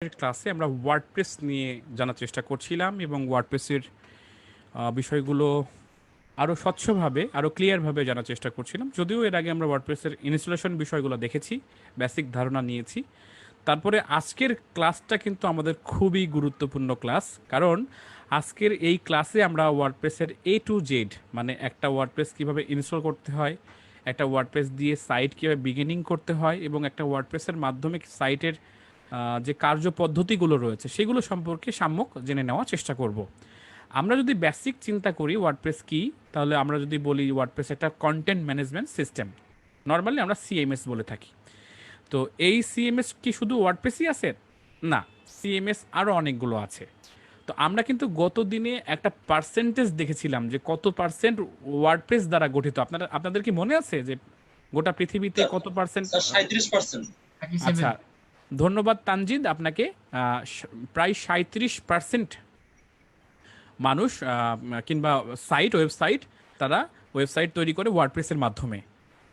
ক্লাসে আমরা ওয়ার্ডপ্রেস নিয়ে জানার চেষ্টা করছিলাম এবং ওয়ার্ডপ্রেসের বিষয়গুলো আরও স্বচ্ছভাবে আরও ক্লিয়ারভাবে জানার চেষ্টা করছিলাম। যদিও এর আগে আমরা ওয়ার্ডপ্রেসের ইনস্টলেশন বিষয়গুলো দেখেছি, বেসিক ধারণা নিয়েছি। তারপরে আজকের ক্লাসটা কিন্তু আমাদের খুবই গুরুত্বপূর্ণ ক্লাস, কারণ আজকের এই ক্লাসে আমরা ওয়ার্ডপ্রেসের A to Z, মানে একটা ওয়ার্ডপ্রেস কীভাবে ইনস্টল করতে হয়, একটা ওয়ার্ডপ্রেস দিয়ে সাইট কীভাবে বিগিনিং করতে হয় এবং একটা ওয়ার্ডপ্রেসের মাধ্যমে সাইটের যে কার্যপদ্ধতিগুলো রয়েছে সেগুলো সম্পর্কে সাম্যক জেনে নেওয়ার চেষ্টা করব। আমরা যদি বেসিক চিন্তা করি ওয়ার্ডপ্রেস কি, তাহলে আমরা যদি বলি ওয়ার্ডপ্রেস একটা কন্টেন্ট ম্যানেজমেন্ট সিস্টেম, নর্মালি আমরা সিএমএস বলে থাকি। তো এই সিএমএস কি শুধু ওয়ার্ডপ্রেসই আছে? না, সিএমএস আরও অনেকগুলো আছে। তো আমরা কিন্তু গত দিনে একটা পার্সেন্টেজ দেখেছিলাম যে কত পার্সেন্ট ওয়ার্ডপ্রেস দ্বারা গঠিত। আপনাদের কি মনে আছে যে গোটা পৃথিবীতে কত পার্সেন্ট? 37%। আচ্ছা, ধন্যবাদ তানজিদ আপনাকে। প্রায় 37% মানুষ কিংবা ওয়েবসাইট তারা ওয়েবসাইট তৈরি করে ওয়ার্ডপ্রেসের মাধ্যমে।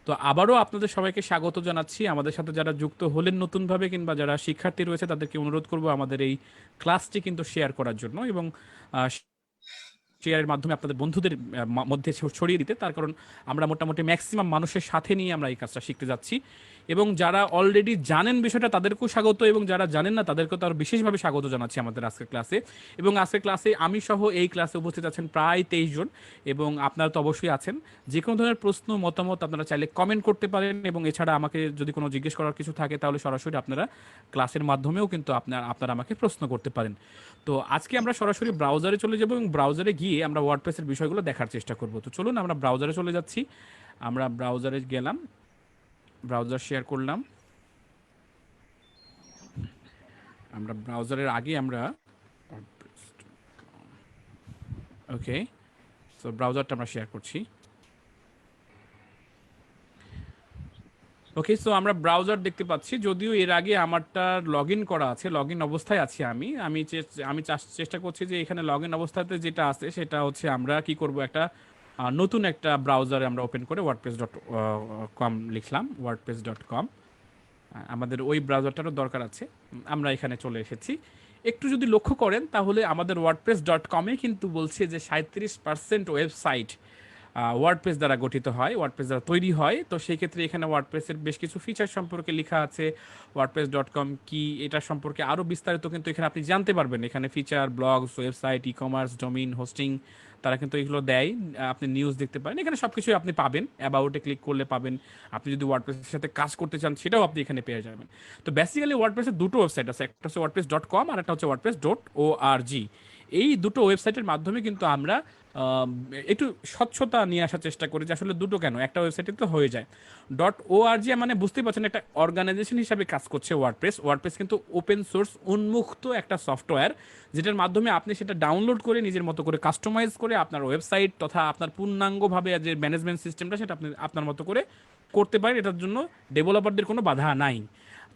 তো আবারও আপনাদের সবাইকে স্বাগত জানাচ্ছি। আমাদের সাথে যারা যুক্ত হলেন নতুনভাবে কিংবা যারা শিক্ষার্থী রয়েছে তাদেরকে অনুরোধ করব আমাদের এই ক্লাসটি কিন্তু শেয়ার করার জন্য এবং শেয়ারের মাধ্যমে আপনাদের বন্ধুদের মধ্যে ছড়িয়ে দিতে। তার কারণ আমরা মোটামুটি ম্যাক্সিমাম মানুষের সাথে নিয়ে আমরা এই কাজটা শিখতে যাচ্ছি এবং যারা অলরেডি জানেন বিষয়টা তাদেরকেও স্বাগত এবং যারা জানেন না তাদেরকেও তার বিশেষভাবে স্বাগত জানাচ্ছি আমাদের আজকের ক্লাসে। এবং আজকের ক্লাসে আমি সহ এই ক্লাসে উপস্থিত আছেন প্রায় 23 জন এবং আপনারা তো অবশ্যই আছেন। যে কোনো ধরনের প্রশ্ন মতামত আপনারা চাইলে কমেন্ট করতে পারেন এবং এছাড়া আমাকে যদি কোনো জিজ্ঞেস করার কিছু থাকে তাহলে সরাসরি আপনারা ক্লাসের মাধ্যমেও কিন্তু আপনারা আমাকে প্রশ্ন করতে পারেন। তো আজকে আমরা সরাসরি ব্রাউজারে চলে যাব এবং ব্রাউজারে গিয়ে আমরা ওয়ার্ডপ্রেসের বিষয়গুলো দেখার চেষ্টা করব। তো চলুন আমরা ব্রাউজারে চলে যাচ্ছি। আমরা ব্রাউজারে গেলাম, ব্রাউজার শেয়ার করলাম। আমরা ব্রাউজারের আগে আমরা ওকে, সো ব্রাউজারটা আমরা শেয়ার করছি। ওকে, সো আমরা ব্রাউজার দেখতে পাচ্ছি, যদিও এর আগে আমারটা লগ ইন করা আছে, লগ ইন অবস্থায় আছি আমি আমি চেষ্টা করছি যে এখানে লগ ইন অবস্থাতে যেটা আছে সেটা হচ্ছে আমরা কি করব, একটা নতুন একটা ব্রাউজারে আমরা ওপেন করে wordpress.com লিখলাম, wordpress.com। আমাদের ওই ব্রাউজারটারও দরকার আছে। আমরা এখানে চলে এসেছি। একটু যদি লক্ষ্য করেন তাহলে আমাদের wordpress.com-এ কিন্তু বলছে যে 37% ওয়েবসাইট ওয়ার্ডপ্রেস দ্বারা গঠিত হয়, ওয়ার্ডপ্রেস দ্বারা তৈরি হয়। তো সেই ক্ষেত্রে এখানে ওয়ার্ডপ্রেসের বেশ কিছু ফিচার সম্পর্কে লেখা আছে। wordpress.com কি, এটা সম্পর্কে আরও বিস্তারিত কিন্তু এখানে আপনি জানতে পারবেন। এখানে feature, blogs, website, e commerce, domain, hosting তারা কিন্তু এগুলো দেয়। আপনি নিউজ দেখতে পারেন, এখানে সব কিছুই আপনি পাবেন। অ্যাবাউটে ক্লিক করলে পাবেন। আপনি যদি ওয়ার্ডপ্রেসের সাথে কাজ করতে চান সেটাও আপনি এখানে পেয়ে যাবেন। তো বেসিক্যালি ওয়ার্ডপ্রেসের দুটো ওয়েবসাইট আছে, একটা হচ্ছে wordpress.com আর একটা হচ্ছে wordpress.org। এই দুটো ওয়েবসাইটের মাধ্যমে কিন্তু আমরা একটু স্বচ্ছতা নিয়ে আসার চেষ্টা করি যে আসলে দুটো কেন, একটা ওয়েবসাইটে তো হয়ে যায়। .org মানে বুঝতেই পারছেন একটা অর্গানাইজেশন হিসাবে কাজ করছে ওয়ার্ডপ্রেস। ওয়ার্ডপ্রেস কিন্তু ওপেন সোর্স উন্মুক্ত একটা সফটওয়্যার, যেটার মাধ্যমে আপনি সেটা ডাউনলোড করে নিজের মতো করে কাস্টমাইজ করে আপনার ওয়েবসাইট তথা আপনার পূর্ণাঙ্গভাবে যে ম্যানেজমেন্ট সিস্টেমটা সেটা আপনি আপনার মতো করে করতে পারেন। এটার জন্য ডেভেলপারদের কোনো বাধা নাই।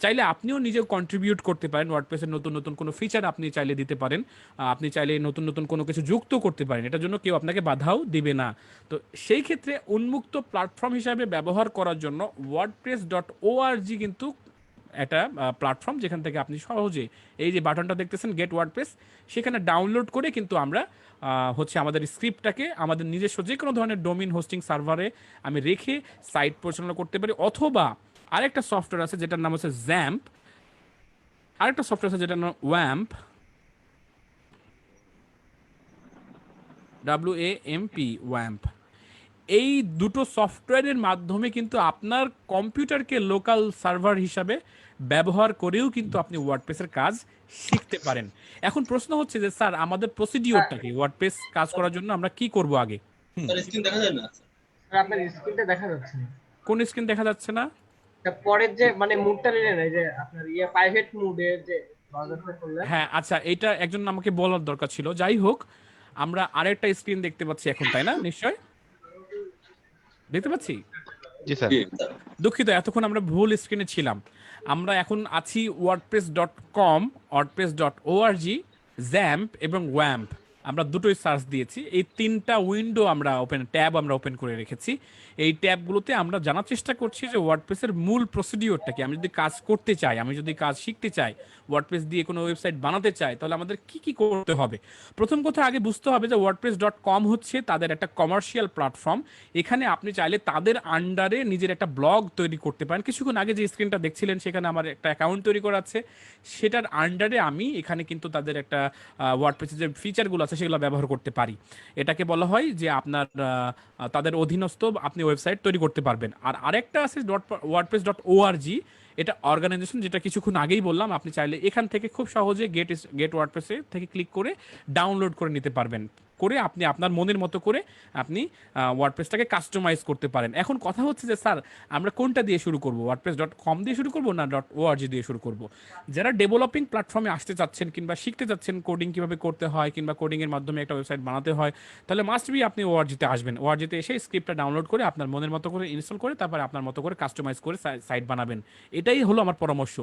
চাইলে আপনিও নিজেও কন্ট্রিবিউট করতে পারেন, ওয়ার্ডপ্রেসের নতুন নতুন কোনো ফিচার আপনি চাইলে দিতে পারেন, আপনি চাইলে নতুন নতুন কোনো কিছু যুক্ত করতে পারেন, এটার জন্য কেউ আপনাকে বাধাও দিবে না। তো সেই ক্ষেত্রে উন্মুক্ত প্ল্যাটফর্ম হিসাবে ব্যবহার করার জন্য wordpress.org কিন্তু একটা প্ল্যাটফর্ম, যেখান থেকে আপনি সহজে এই যে বাটনটা দেখতেছেন গেট ওয়ার্ডপ্রেস, সেখানে ডাউনলোড করে কিন্তু আমরা হচ্ছে আমাদের স্ক্রিপ্টটাকে আমাদের নিজস্ব যে কোনো ধরনের ডোমিন হোস্টিং সার্ভারে আমি রেখে সাইট পরিচালনা করতে পারি। অথবা আরেকটা সফটওয়্যার আছে যেটার নাম হচ্ছে জ্যাম্প, আরেকটা সফটওয়্যার আছে যেটার নাম ওয়াম্প, WAMP, ওয়াম্প। এই দুটো সফটওয়্যারের মাধ্যমে কিন্তু আপনার কম্পিউটারকে লোকাল সার্ভার হিসাবে ব্যবহার করেও কিন্তু আপনি ওয়ার্ডপ্রেসের কাজ শিখতে পারেন। এখন প্রশ্ন হচ্ছে যে স্যার আমাদের প্রসিডিওরটা কি, ওয়ার্ডপ্রেস কাজ করার জন্য আমরা কি করব আগে? স্যার স্ক্রিন দেখা যায় না স্যার, আপনার স্ক্রিনটা দেখা যাচ্ছে না। কোন স্ক্রিন দেখা যাচ্ছে না? পরের যে মানে মুডটা নিলেন, এই যে আপনার প্রাইভেট মুডে যে ব্রাউজারটা করলেন। হ্যাঁ আচ্ছা, এটা একজন আমাকে বলার দরকার ছিল। যাই হোক, আমরা আরেকটা স্ক্রিন দেখতে পাচ্ছি এখন, তাই না? নিশ্চয় দেখতে পাচ্ছি। জি স্যার। দুঃখিত, এতক্ষণ আমরা ভুল স্ক্রিনে ছিলাম। আমরা এখন আছি wordpress.com, wordpress.org, জ্যাম্প এবং ওয়াম্প। আমরা দুটোই সার্চ দিয়েছি, এই তিনটা উইন্ডো আমরা ট্যাব আমরা ওপেন করে রেখেছি। এই ট্যাবগুলোতে আমরা জানার চেষ্টা করছি যে ওয়ার্ডপ্রেসের মূল প্রসিডিওরটা কি। আমি যদি কাজ করতে চাই, আমি যদি কাজ শিখতে চাই, ওয়ার্ডপ্রেস দিয়ে কোনো ওয়েবসাইট বানাতে চাই, তাহলে আমাদের কি কি করতে হবে। প্রথম কথা আগে বুঝতে হবে যে WordPress.com হচ্ছে তাদের একটা কমার্শিয়াল প্ল্যাটফর্ম। এখানে আপনি চাইলে তাদের আন্ডারে নিজের একটা ব্লগ তৈরি করতে পারেন। কিছুক্ষণ আগে যে স্ক্রিনটা দেখছিলেন সেখানে আমার একটা অ্যাকাউন্ট তৈরি করা আছে, সেটার আন্ডারে আমি এখানে কিন্তু তাদের একটা ওয়ার্ডপ্রেসের যে ফিচারগুলো আছে সেগুলো ব্যবহার করতে পারি। এটাকে বলা হয় যে আপনার তাদের অধীনস্থ আপনি ওয়েবসাইট তৈরি করতে পারবেন। আর আরেকটা আছে WordPress.org, এটা অর্গানাইজেশন, যেটা কিছুক্ষণ আগেই বললাম। আপনি চাইলে এখান থেকে খুব সহজে গেট ওয়ার্ডপ্রেসে থেকে ক্লিক করে ডাউনলোড করে নিতে পারবেন, করে আপনি আপনার মনের মতো করে আপনি ওয়ার্ডপ্রেসটাকে কাস্টমাইজ করতে পারেন। এখন কথা হচ্ছে যে স্যার আমরা কোনটা দিয়ে শুরু করব, WordPress.com দিয়ে শুরু করব না .org দিয়ে শুরু করব? যারা ডেভেলপিং প্ল্যাটফর্মে আসতে চাচ্ছেন কিংবা শিখতে চাচ্ছেন কোডিং কিভাবে করতে হয় কিংবা কোডিংয়ের মাধ্যমে একটা ওয়েবসাইট বানাতে হয়, তাহলে মাস্ট বি আপনি ওআরজিতে আসবেন। ওআরজিতে এসে স্ক্রিপ্টটা ডাউনলোড করে আপনার মনের মতো করে ইনস্টল করে তারপরে আপনার মতো করে কাস্টমাইজ করে সাইট বানাবেন। এটাই হলো আমার পরামর্শ।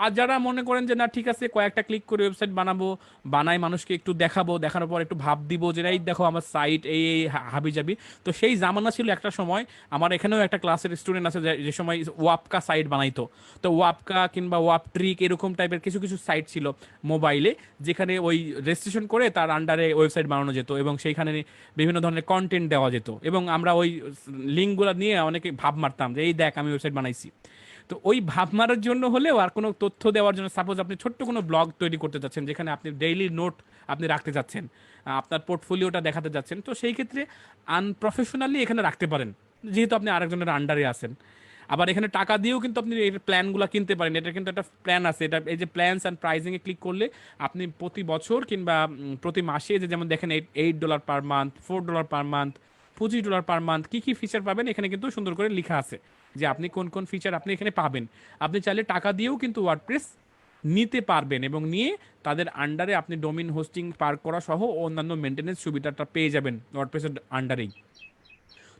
আর যারা মনে করেন যে না ঠিক আছে কয়েকটা ক্লিক করে ওয়েবসাইট বানাবো, বানাই মানুষকে একটু দেখাবো, দেখানোর পর একটু ভাব দিব যে এই দেখো আমার সাইট এই এই হাবি যাবি, তো সেই জামানা ছিল একটা সময়। আমার এখানেও একটা ক্লাসের স্টুডেন্ট আছে যে সময় ওয়াপকা সাইট বানাইতো। তো ওয়াপকা কিংবা ওয়াপ ট্রিক এরকম টাইপের কিছু কিছু সাইট ছিল মোবাইলে, যেখানে ওই রেজিস্ট্রেশন করে তার আন্ডারে ওয়েবসাইট বানানো যেত এবং সেইখানে বিভিন্ন ধরনের কন্টেন্ট দেওয়া যেত এবং আমরা ওই লিঙ্কগুলো নিয়ে অনেকে ভাব মারতাম যে এই দেখ আমি ওয়েবসাইট বানাইছি। তো ওই ভাব মারার জন্য হলেও আর কোনো তথ্য দেওয়ার জন্য, সাপোজ আপনি ছোট্ট কোনো ব্লগ তৈরি করতে চাচ্ছেন যেখানে আপনি ডেইলি নোট আপনি রাখতে চাচ্ছেন, আপনার পোর্টফোলিওটা দেখাতে যাচ্ছেন, তো সেই ক্ষেত্রে আনপ্রফেশনালি এখানে রাখতে পারেন, যেহেতু আপনি আরেকজনের আন্ডারে আছেন। আবার এখানে টাকা দিয়েও কিন্তু আপনি এর প্ল্যানগুলো কিনতে পারেন। এটা কিন্তু একটা প্ল্যান আছে, এটা এই যে প্ল্যানস অ্যান্ড প্রাইজিংয়ে ক্লিক করলে আপনি প্রতি বছর কিংবা প্রতি মাসে যে যেমন দেখেন $8 per month, $4 per month, $25 per month কী কী ফিচার পাবেন এখানে কিন্তু সুন্দর করে লেখা আছে যে আপনি কোন কোন ফিচার আপনি এখানে পাবেন। আপনি চাইলে টাকা দিয়েও কিন্তু ওয়ার্ডপ্রেস নিতে পারবেন এবং নিয়ে তাদের আন্ডারে আপনি ডোমেইন হোস্টিং পার করা সহ অন্যান্য মেনটেন্যান্স সুবিধাটা পেয়ে যাবেন ওয়ার্ডপ্রেসের আন্ডারেই।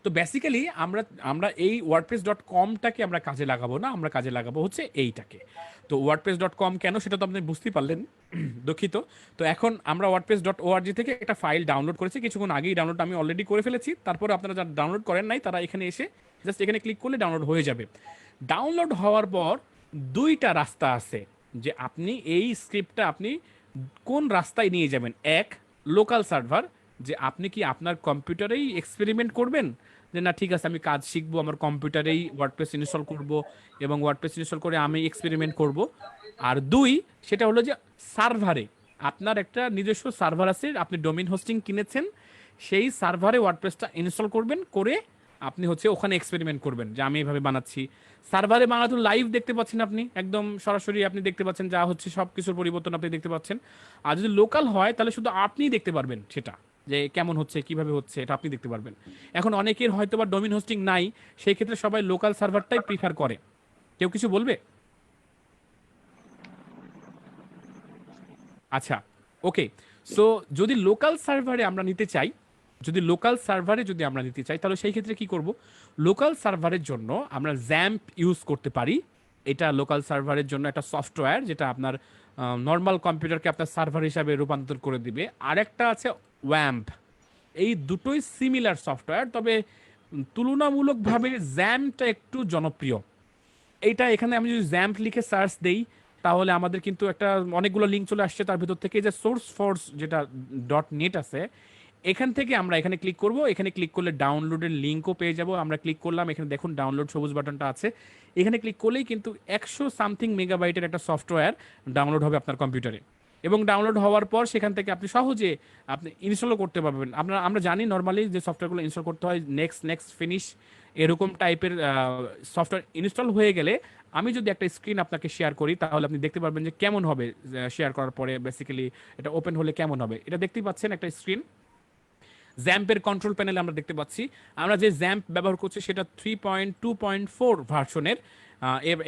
তো বেসিক্যালি আমরা আমরা এই WordPress.comটাকে আমরা কাজে লাগাবো না, আমরা কাজে লাগাবো হচ্ছে এইটাকে। তো WordPress.com কেন সেটা তো আপনি বুঝতেই পারলেন, দুঃখিত। তো এখন আমরা WordPress.org থেকে একটা ফাইল ডাউনলোড করেছি, কিছুক্ষণ আগেই ডাউনলোড আমি অলরেডি করে ফেলেছি। তারপরে আপনারা যারা ডাউনলোড করেন নাই তারা এখানে এসে জাস্ট এখানে ক্লিক করলে ডাউনলোড হয়ে যাবে। ডাউনলোড হওয়ার পর দুইটা রাস্তা আছে যে আপনি এই স্ক্রিপ্টটা আপনি কোন রাস্তায় নিয়ে যাবেন। এক, লোকাল সার্ভার, যে আপনি কি আপনার কম্পিউটারেই এক্সপেরিমেন্ট করবেন যে না ঠিক আছে আমি কাজ শিখবো আমার কম্পিউটারেই ওয়ার্ডপ্রেস ইনস্টল করব এবং ওয়ার্ডপ্রেস ইনস্টল করে আমি এক্সপেরিমেন্ট করব। আর দুই, সেটা হলো যে সার্ভারে আপনার একটা নিজস্ব সার্ভার আছে, আপনি ডোমেইন হোস্টিং কিনেছেন, সেই সার্ভারে ওয়ার্ডপ্রেসটা ইনস্টল করবেন, করে আপনি হচ্ছে ওখানে এক্সপেরিমেন্ট করবেন যে আমি এইভাবে বানাচ্ছি। সার্ভারে বানাতো লাইভ দেখতে পাচ্ছেন আপনি, একদম সরাসরি আপনি দেখতে পাচ্ছেন যা হচ্ছে সব কিছুর পরিবর্তন আপনি দেখতে পাচ্ছেন। আর যদি লোকাল হয় তাহলে শুধু আপনিই দেখতে পারবেন সেটা, যে কেমন হচ্ছে কিভাবে হচ্ছে এটা আপনি দেখতে পারবেন। এখন অনেকের হয়তো বা ডোমেইন হোস্টিং নাই, সেই ক্ষেত্রে সবাই লোকাল সার্ভারটাই প্রিফার করে। কেউ কিছু বলবে? আচ্ছা, ওকে। সো যদি লোকাল সার্ভারে আমরা নিতে চাই, তাহলে সেই ক্ষেত্রে কি করব? লোকাল সার্ভারের জন্য আমরা জ্যাম্প ইউজ করতে পারি। এটা লোকাল সার্ভারের জন্য একটা সফটওয়্যার যেটা আপনার নর্মাল কম্পিউটারকে আপনার সার্ভার হিসাবে রূপান্তর করে দিবে। আরেকটা আছে ওয়াম্প। এই দুটোই সিমিলার সফটওয়্যার, তবে তুলনামূলকভাবে জ্যাম্পটা একটু জনপ্রিয়। এইটা এখানে আমি যদি জ্যাম্প লিখে সার্চ দেই তাহলে আমাদের কিন্তু একটা অনেকগুলো লিঙ্ক চলে আসছে, তার ভিতর থেকে যে সোর্স ফোর্স যেটা .net আছে, এখান থেকে আমরা এখানে ক্লিক করব। এখানে ক্লিক করলে ডাউনলোডের লিঙ্কও পেয়ে যাব। আমরা ক্লিক করলাম, এখানে দেখুন ডাউনলোড সবুজ বাটনটা আছে, এখানে ক্লিক করলেই কিন্তু 100 মেগাবাইটের একটা সফটওয়্যার ডাউনলোড হবে আপনার কম্পিউটারে। এবং ডাউনলোড হওয়ার পর সেখান থেকে আপনি সহজে আপনি ইনস্টলও করতে পারবেন। আমরা জানি নর্মালি যে সফটওয়্যারগুলো ইনস্টল করতে হয় নেক্সট ফিনিশ এরকম টাইপের সফটওয়্যার ইনস্টল হয়ে গেলে আমি যদি একটা স্ক্রিন আপনাকে শেয়ার করি তাহলে আপনি দেখতে পারবেন যে কেমন হবে শেয়ার করার পরে বেসিক্যালি এটা ওপেন হলে কেমন হবে। এটা দেখতেই পাচ্ছেন একটা স্ক্রিন, জ্যাম্পের কন্ট্রোল প্যানেলে আমরা দেখতে পাচ্ছি। আমরা যে জ্যাম্প ব্যবহার করছি সেটা 3.2.4 ভার্সনের।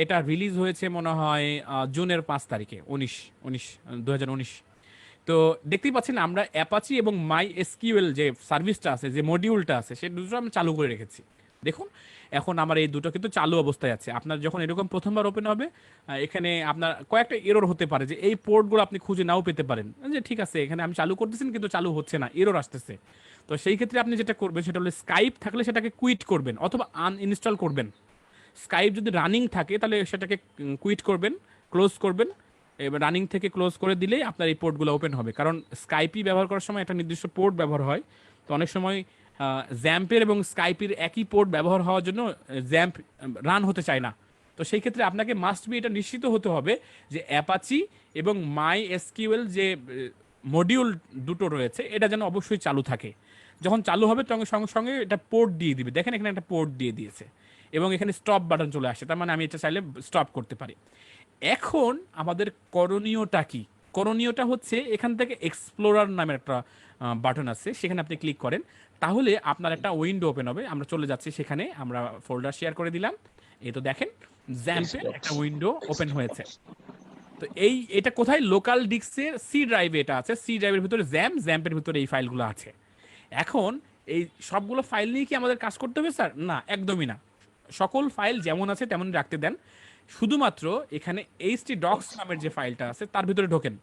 এটা রিলিজ হয়েছে মনে হয় জুনের 5 তারিখে, 2019। তো দেখতেই পাচ্ছেন আমরা অ্যাপাচি এবং মাই এসকিউএল যে সার্ভিসটা আছে, যে মডিউলটা আছে, সে দুটো আমরা চালু করে রেখেছি। দেখুন এখন আমার এই দুটো কিন্তু চালু অবস্থায় আছে। আপনার যখন এরকম প্রথমবার ওপেন হবে, এখানে আপনার কয়েকটা এরর হতে পারে যে এই পোর্টগুলো আপনি খুঁজে নাও পেতে পারেন, যে ঠিক আছে এখানে আমি চালু করতেছেন কিন্তু চালু হচ্ছে না, এরর আসতেছে। তো সেই ক্ষেত্রে আপনি যেটা করবেন সেটা হলো স্কাইপ থাকলে সেটাকে কুইট করবেন অথবা আনইনস্টল করবেন। স্কাইপ যদি রানিং থাকে তাহলে সেটাকে কুইট করবেন, ক্লোজ করবেন। এবার রানিং থেকে ক্লোজ করে দিলেই আপনার এই পোর্টগুলো ওপেন হবে, কারণ স্কাইপই ব্যবহার করার সময় একটা নির্দিষ্ট পোর্ট ব্যবহার হয়। তো অনেক সময় জ্যাম্পের এবং স্কাইপের একই পোর্ট ব্যবহার হওয়ার জন্য জ্যাম্প রান হতে চায় না। তো সেই ক্ষেত্রে আপনাকে মাস্ট বি এটা নিশ্চিত হতে হবে যে অ্যাপাচি এবং মাই এসকিউএল যে মডিউল দুটো রয়েছে এটা যেন অবশ্যই চালু থাকে। যখন চালু হবে তখন সঙ্গে সঙ্গে এটা পোর্ট দিয়ে দিবে, দেখেন এখানে একটা পোর্ট দিয়ে দিয়েছে এবং এখানে স্টপ বাটন চলে আসে, তার মানে আমি এটা চাইলে স্টপ করতে পারি। এখন আমাদের করণীয়টা কি? করণীয়টা হচ্ছে এখান থেকে এক্সপ্লোরার নামের একটা বাটন আছে, সেখানে আপনি ক্লিক করেন, তাহলে আপনার একটা উইন্ডো ওপেন হবে। আমরা চলে যাচ্ছি সেখানে, আমরা ফোল্ডার শেয়ার করে দিলাম। এই তো দেখেন জ্যাম্পের একটা উইন্ডো ওপেন হয়েছে। তো এটা কোথায়? লোকাল ডিস্কের সি ড্রাইভে এটা আছে, সি ড্রাইভের ভিতরে জ্যাম্পের ভিতরে এই ফাইলগুলো আছে। এখন এই সবগুলো ফাইল নিয়ে কি আমাদের কাজ করতে হবে স্যার? না, একদমই না। সকল ফাইল যেমন আছে তেমন রাখতে দেন। শুধুমাত্র এখানে htdocs নামের যে ফাইলটা আছে তার ভিতরে ঢোকেন।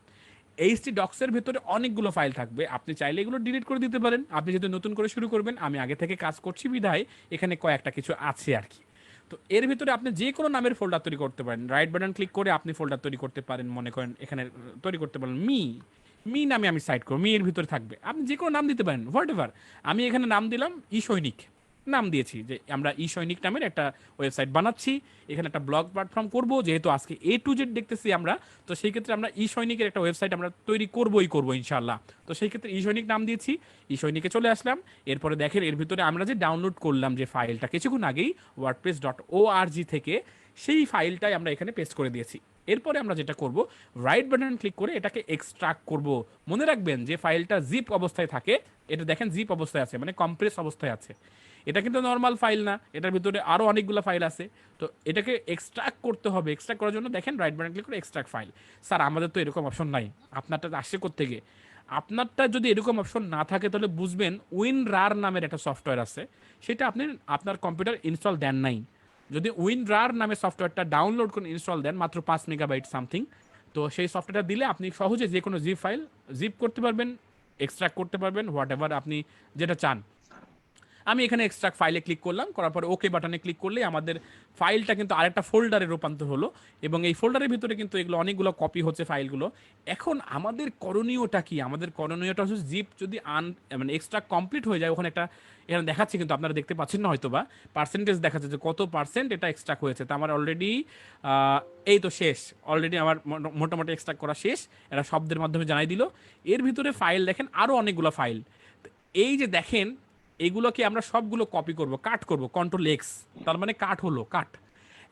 htdocs এর ভিতরে অনেকগুলো ফাইল থাকবে, আপনি চাইলে এগুলো ডিলিট করে দিতে পারেন। আপনি যেহেতু নতুন করে শুরু করবেন, আমি আগে থেকে কাজ করছি বিধায় এখানে কয়েকটা কিছু আছে আর কি। তো এর ভিতরে আপনি যে কোনো নামের ফোল্ডার তৈরি করতে পারেন। রাইট বাটন ক্লিক করে আপনি ফোল্ডার তৈরি করতে পারেন। মনে করেন এখানে তৈরি করতে পারেন মি নামে আমি সাইড করব, মি এর ভিতরে থাকবে, আপনি যে কোনো নাম দিতে পারেন, হোয়াট এভার। আমি এখানে নাম দিলাম ই সৈনিক, নাম দিয়েছি যে আমরা ই সৈনিক নামের একটা ওয়েবসাইট বানাচ্ছি, এখানে একটা ব্লগ প্ল্যাটফর্ম করব, যেহেতু আজকে A to Z দেখতেছি আমরা, তো সেই ক্ষেত্রে আমরা ই সৈনিকের একটা ওয়েবসাইট আমরা তৈরি করবো ইনশাল্লাহ। তো সেই ক্ষেত্রে ই সৈনিক নাম দিয়েছি, ই সৈনিকে চলে আসলাম। এরপরে দেখেন এর ভিতরে আমরা যে ডাউনলোড করলাম যে ফাইলটা কিছুক্ষণ আগেই wordpress.org থেকে, সেই ফাইলটাই আমরা এখানে পেস্ট করে দিয়েছি। এরপরে আমরা যেটা করব, রাইট বাটন ক্লিক করে এটাকে এক্সট্রাক্ট করব। মনে রাখবেন যে ফাইলটা জিপ অবস্থায় থাকে, এটা দেখেন জিপ অবস্থায় আছে মানে কম্প্রেস অবস্থায় আছে। এটা কিন্তু নর্মাল ফাইল না, এটার ভিতরে আরও অনেকগুলো ফাইল আছে। তো এটাকে এক্সট্রাক্ট করতে হবে। এক্সট্রাক্ট করার জন্য দেখেন রাইট বাটন ক্লিক করে এক্সট্রাক্ট ফাইল। স্যার আমাদের তো এরকম অপশন নাই, আপনারটা আসছে কোত্থেকে? আপনারটা যদি এরকম অপশন না থাকে তাহলে বুঝবেন উইনরার নামের একটা সফটওয়্যার আছে, সেটা আপনি আপনার কম্পিউটার ইনস্টল দেন নাই। যদি উইনরার নামে সফটওয়্যারটা ডাউনলোড করে ইনস্টল দেন মাত্র 5 মেগাবাইট সামথিং, তো সেই সফটওয়্যারটা দিলে আপনি সহজে যে কোনো জিপ ফাইল জিপ করতে পারবেন, এক্সট্রাক্ট করতে পারবেন, হোয়াট এভার আপনি যেটা চান। আমি এখানে এক্সট্রাক্ট ফাইলে ক্লিক করলাম, করার পরে ওকে বাটনে ক্লিক করলে আমাদের ফাইলটা কিন্তু আরেকটা ফোল্ডারে রূপান্তর হলো এবং এই ফোল্ডারের ভিতরে কিন্তু এগুলো অনেকগুলো কপি হচ্ছে ফাইলগুলো। এখন আমাদের করণীয়টা কি? আমাদের করণীয়টা হচ্ছে জিপ যদি মানে এক্সট্রাক্ট কমপ্লিট হয়ে যায়, ওখানে একটা এখানে দেখাচ্ছে কিন্তু আপনারা দেখতে পাচ্ছেন না হয়তো বা, পার্সেন্টেজ দেখাচ্ছে যে কত পার্সেন্ট এটা এক্সট্রাক্ট হয়েছে। তো আমার অলরেডি এই তো শেষ, অলরেডি আমার মোটামুটি এক্সট্রাক্ট করা শেষ। এরা শব্দের মাধ্যমে জানাই দিল। এর ভিতরে ফাইল দেখেন আরও অনেকগুলো ফাইল। এই যে দেখেন এগুলোকে আমরা সবগুলো কপি করব, কাট করব, Ctrl+X, তার মানে কাট হলো, কাট।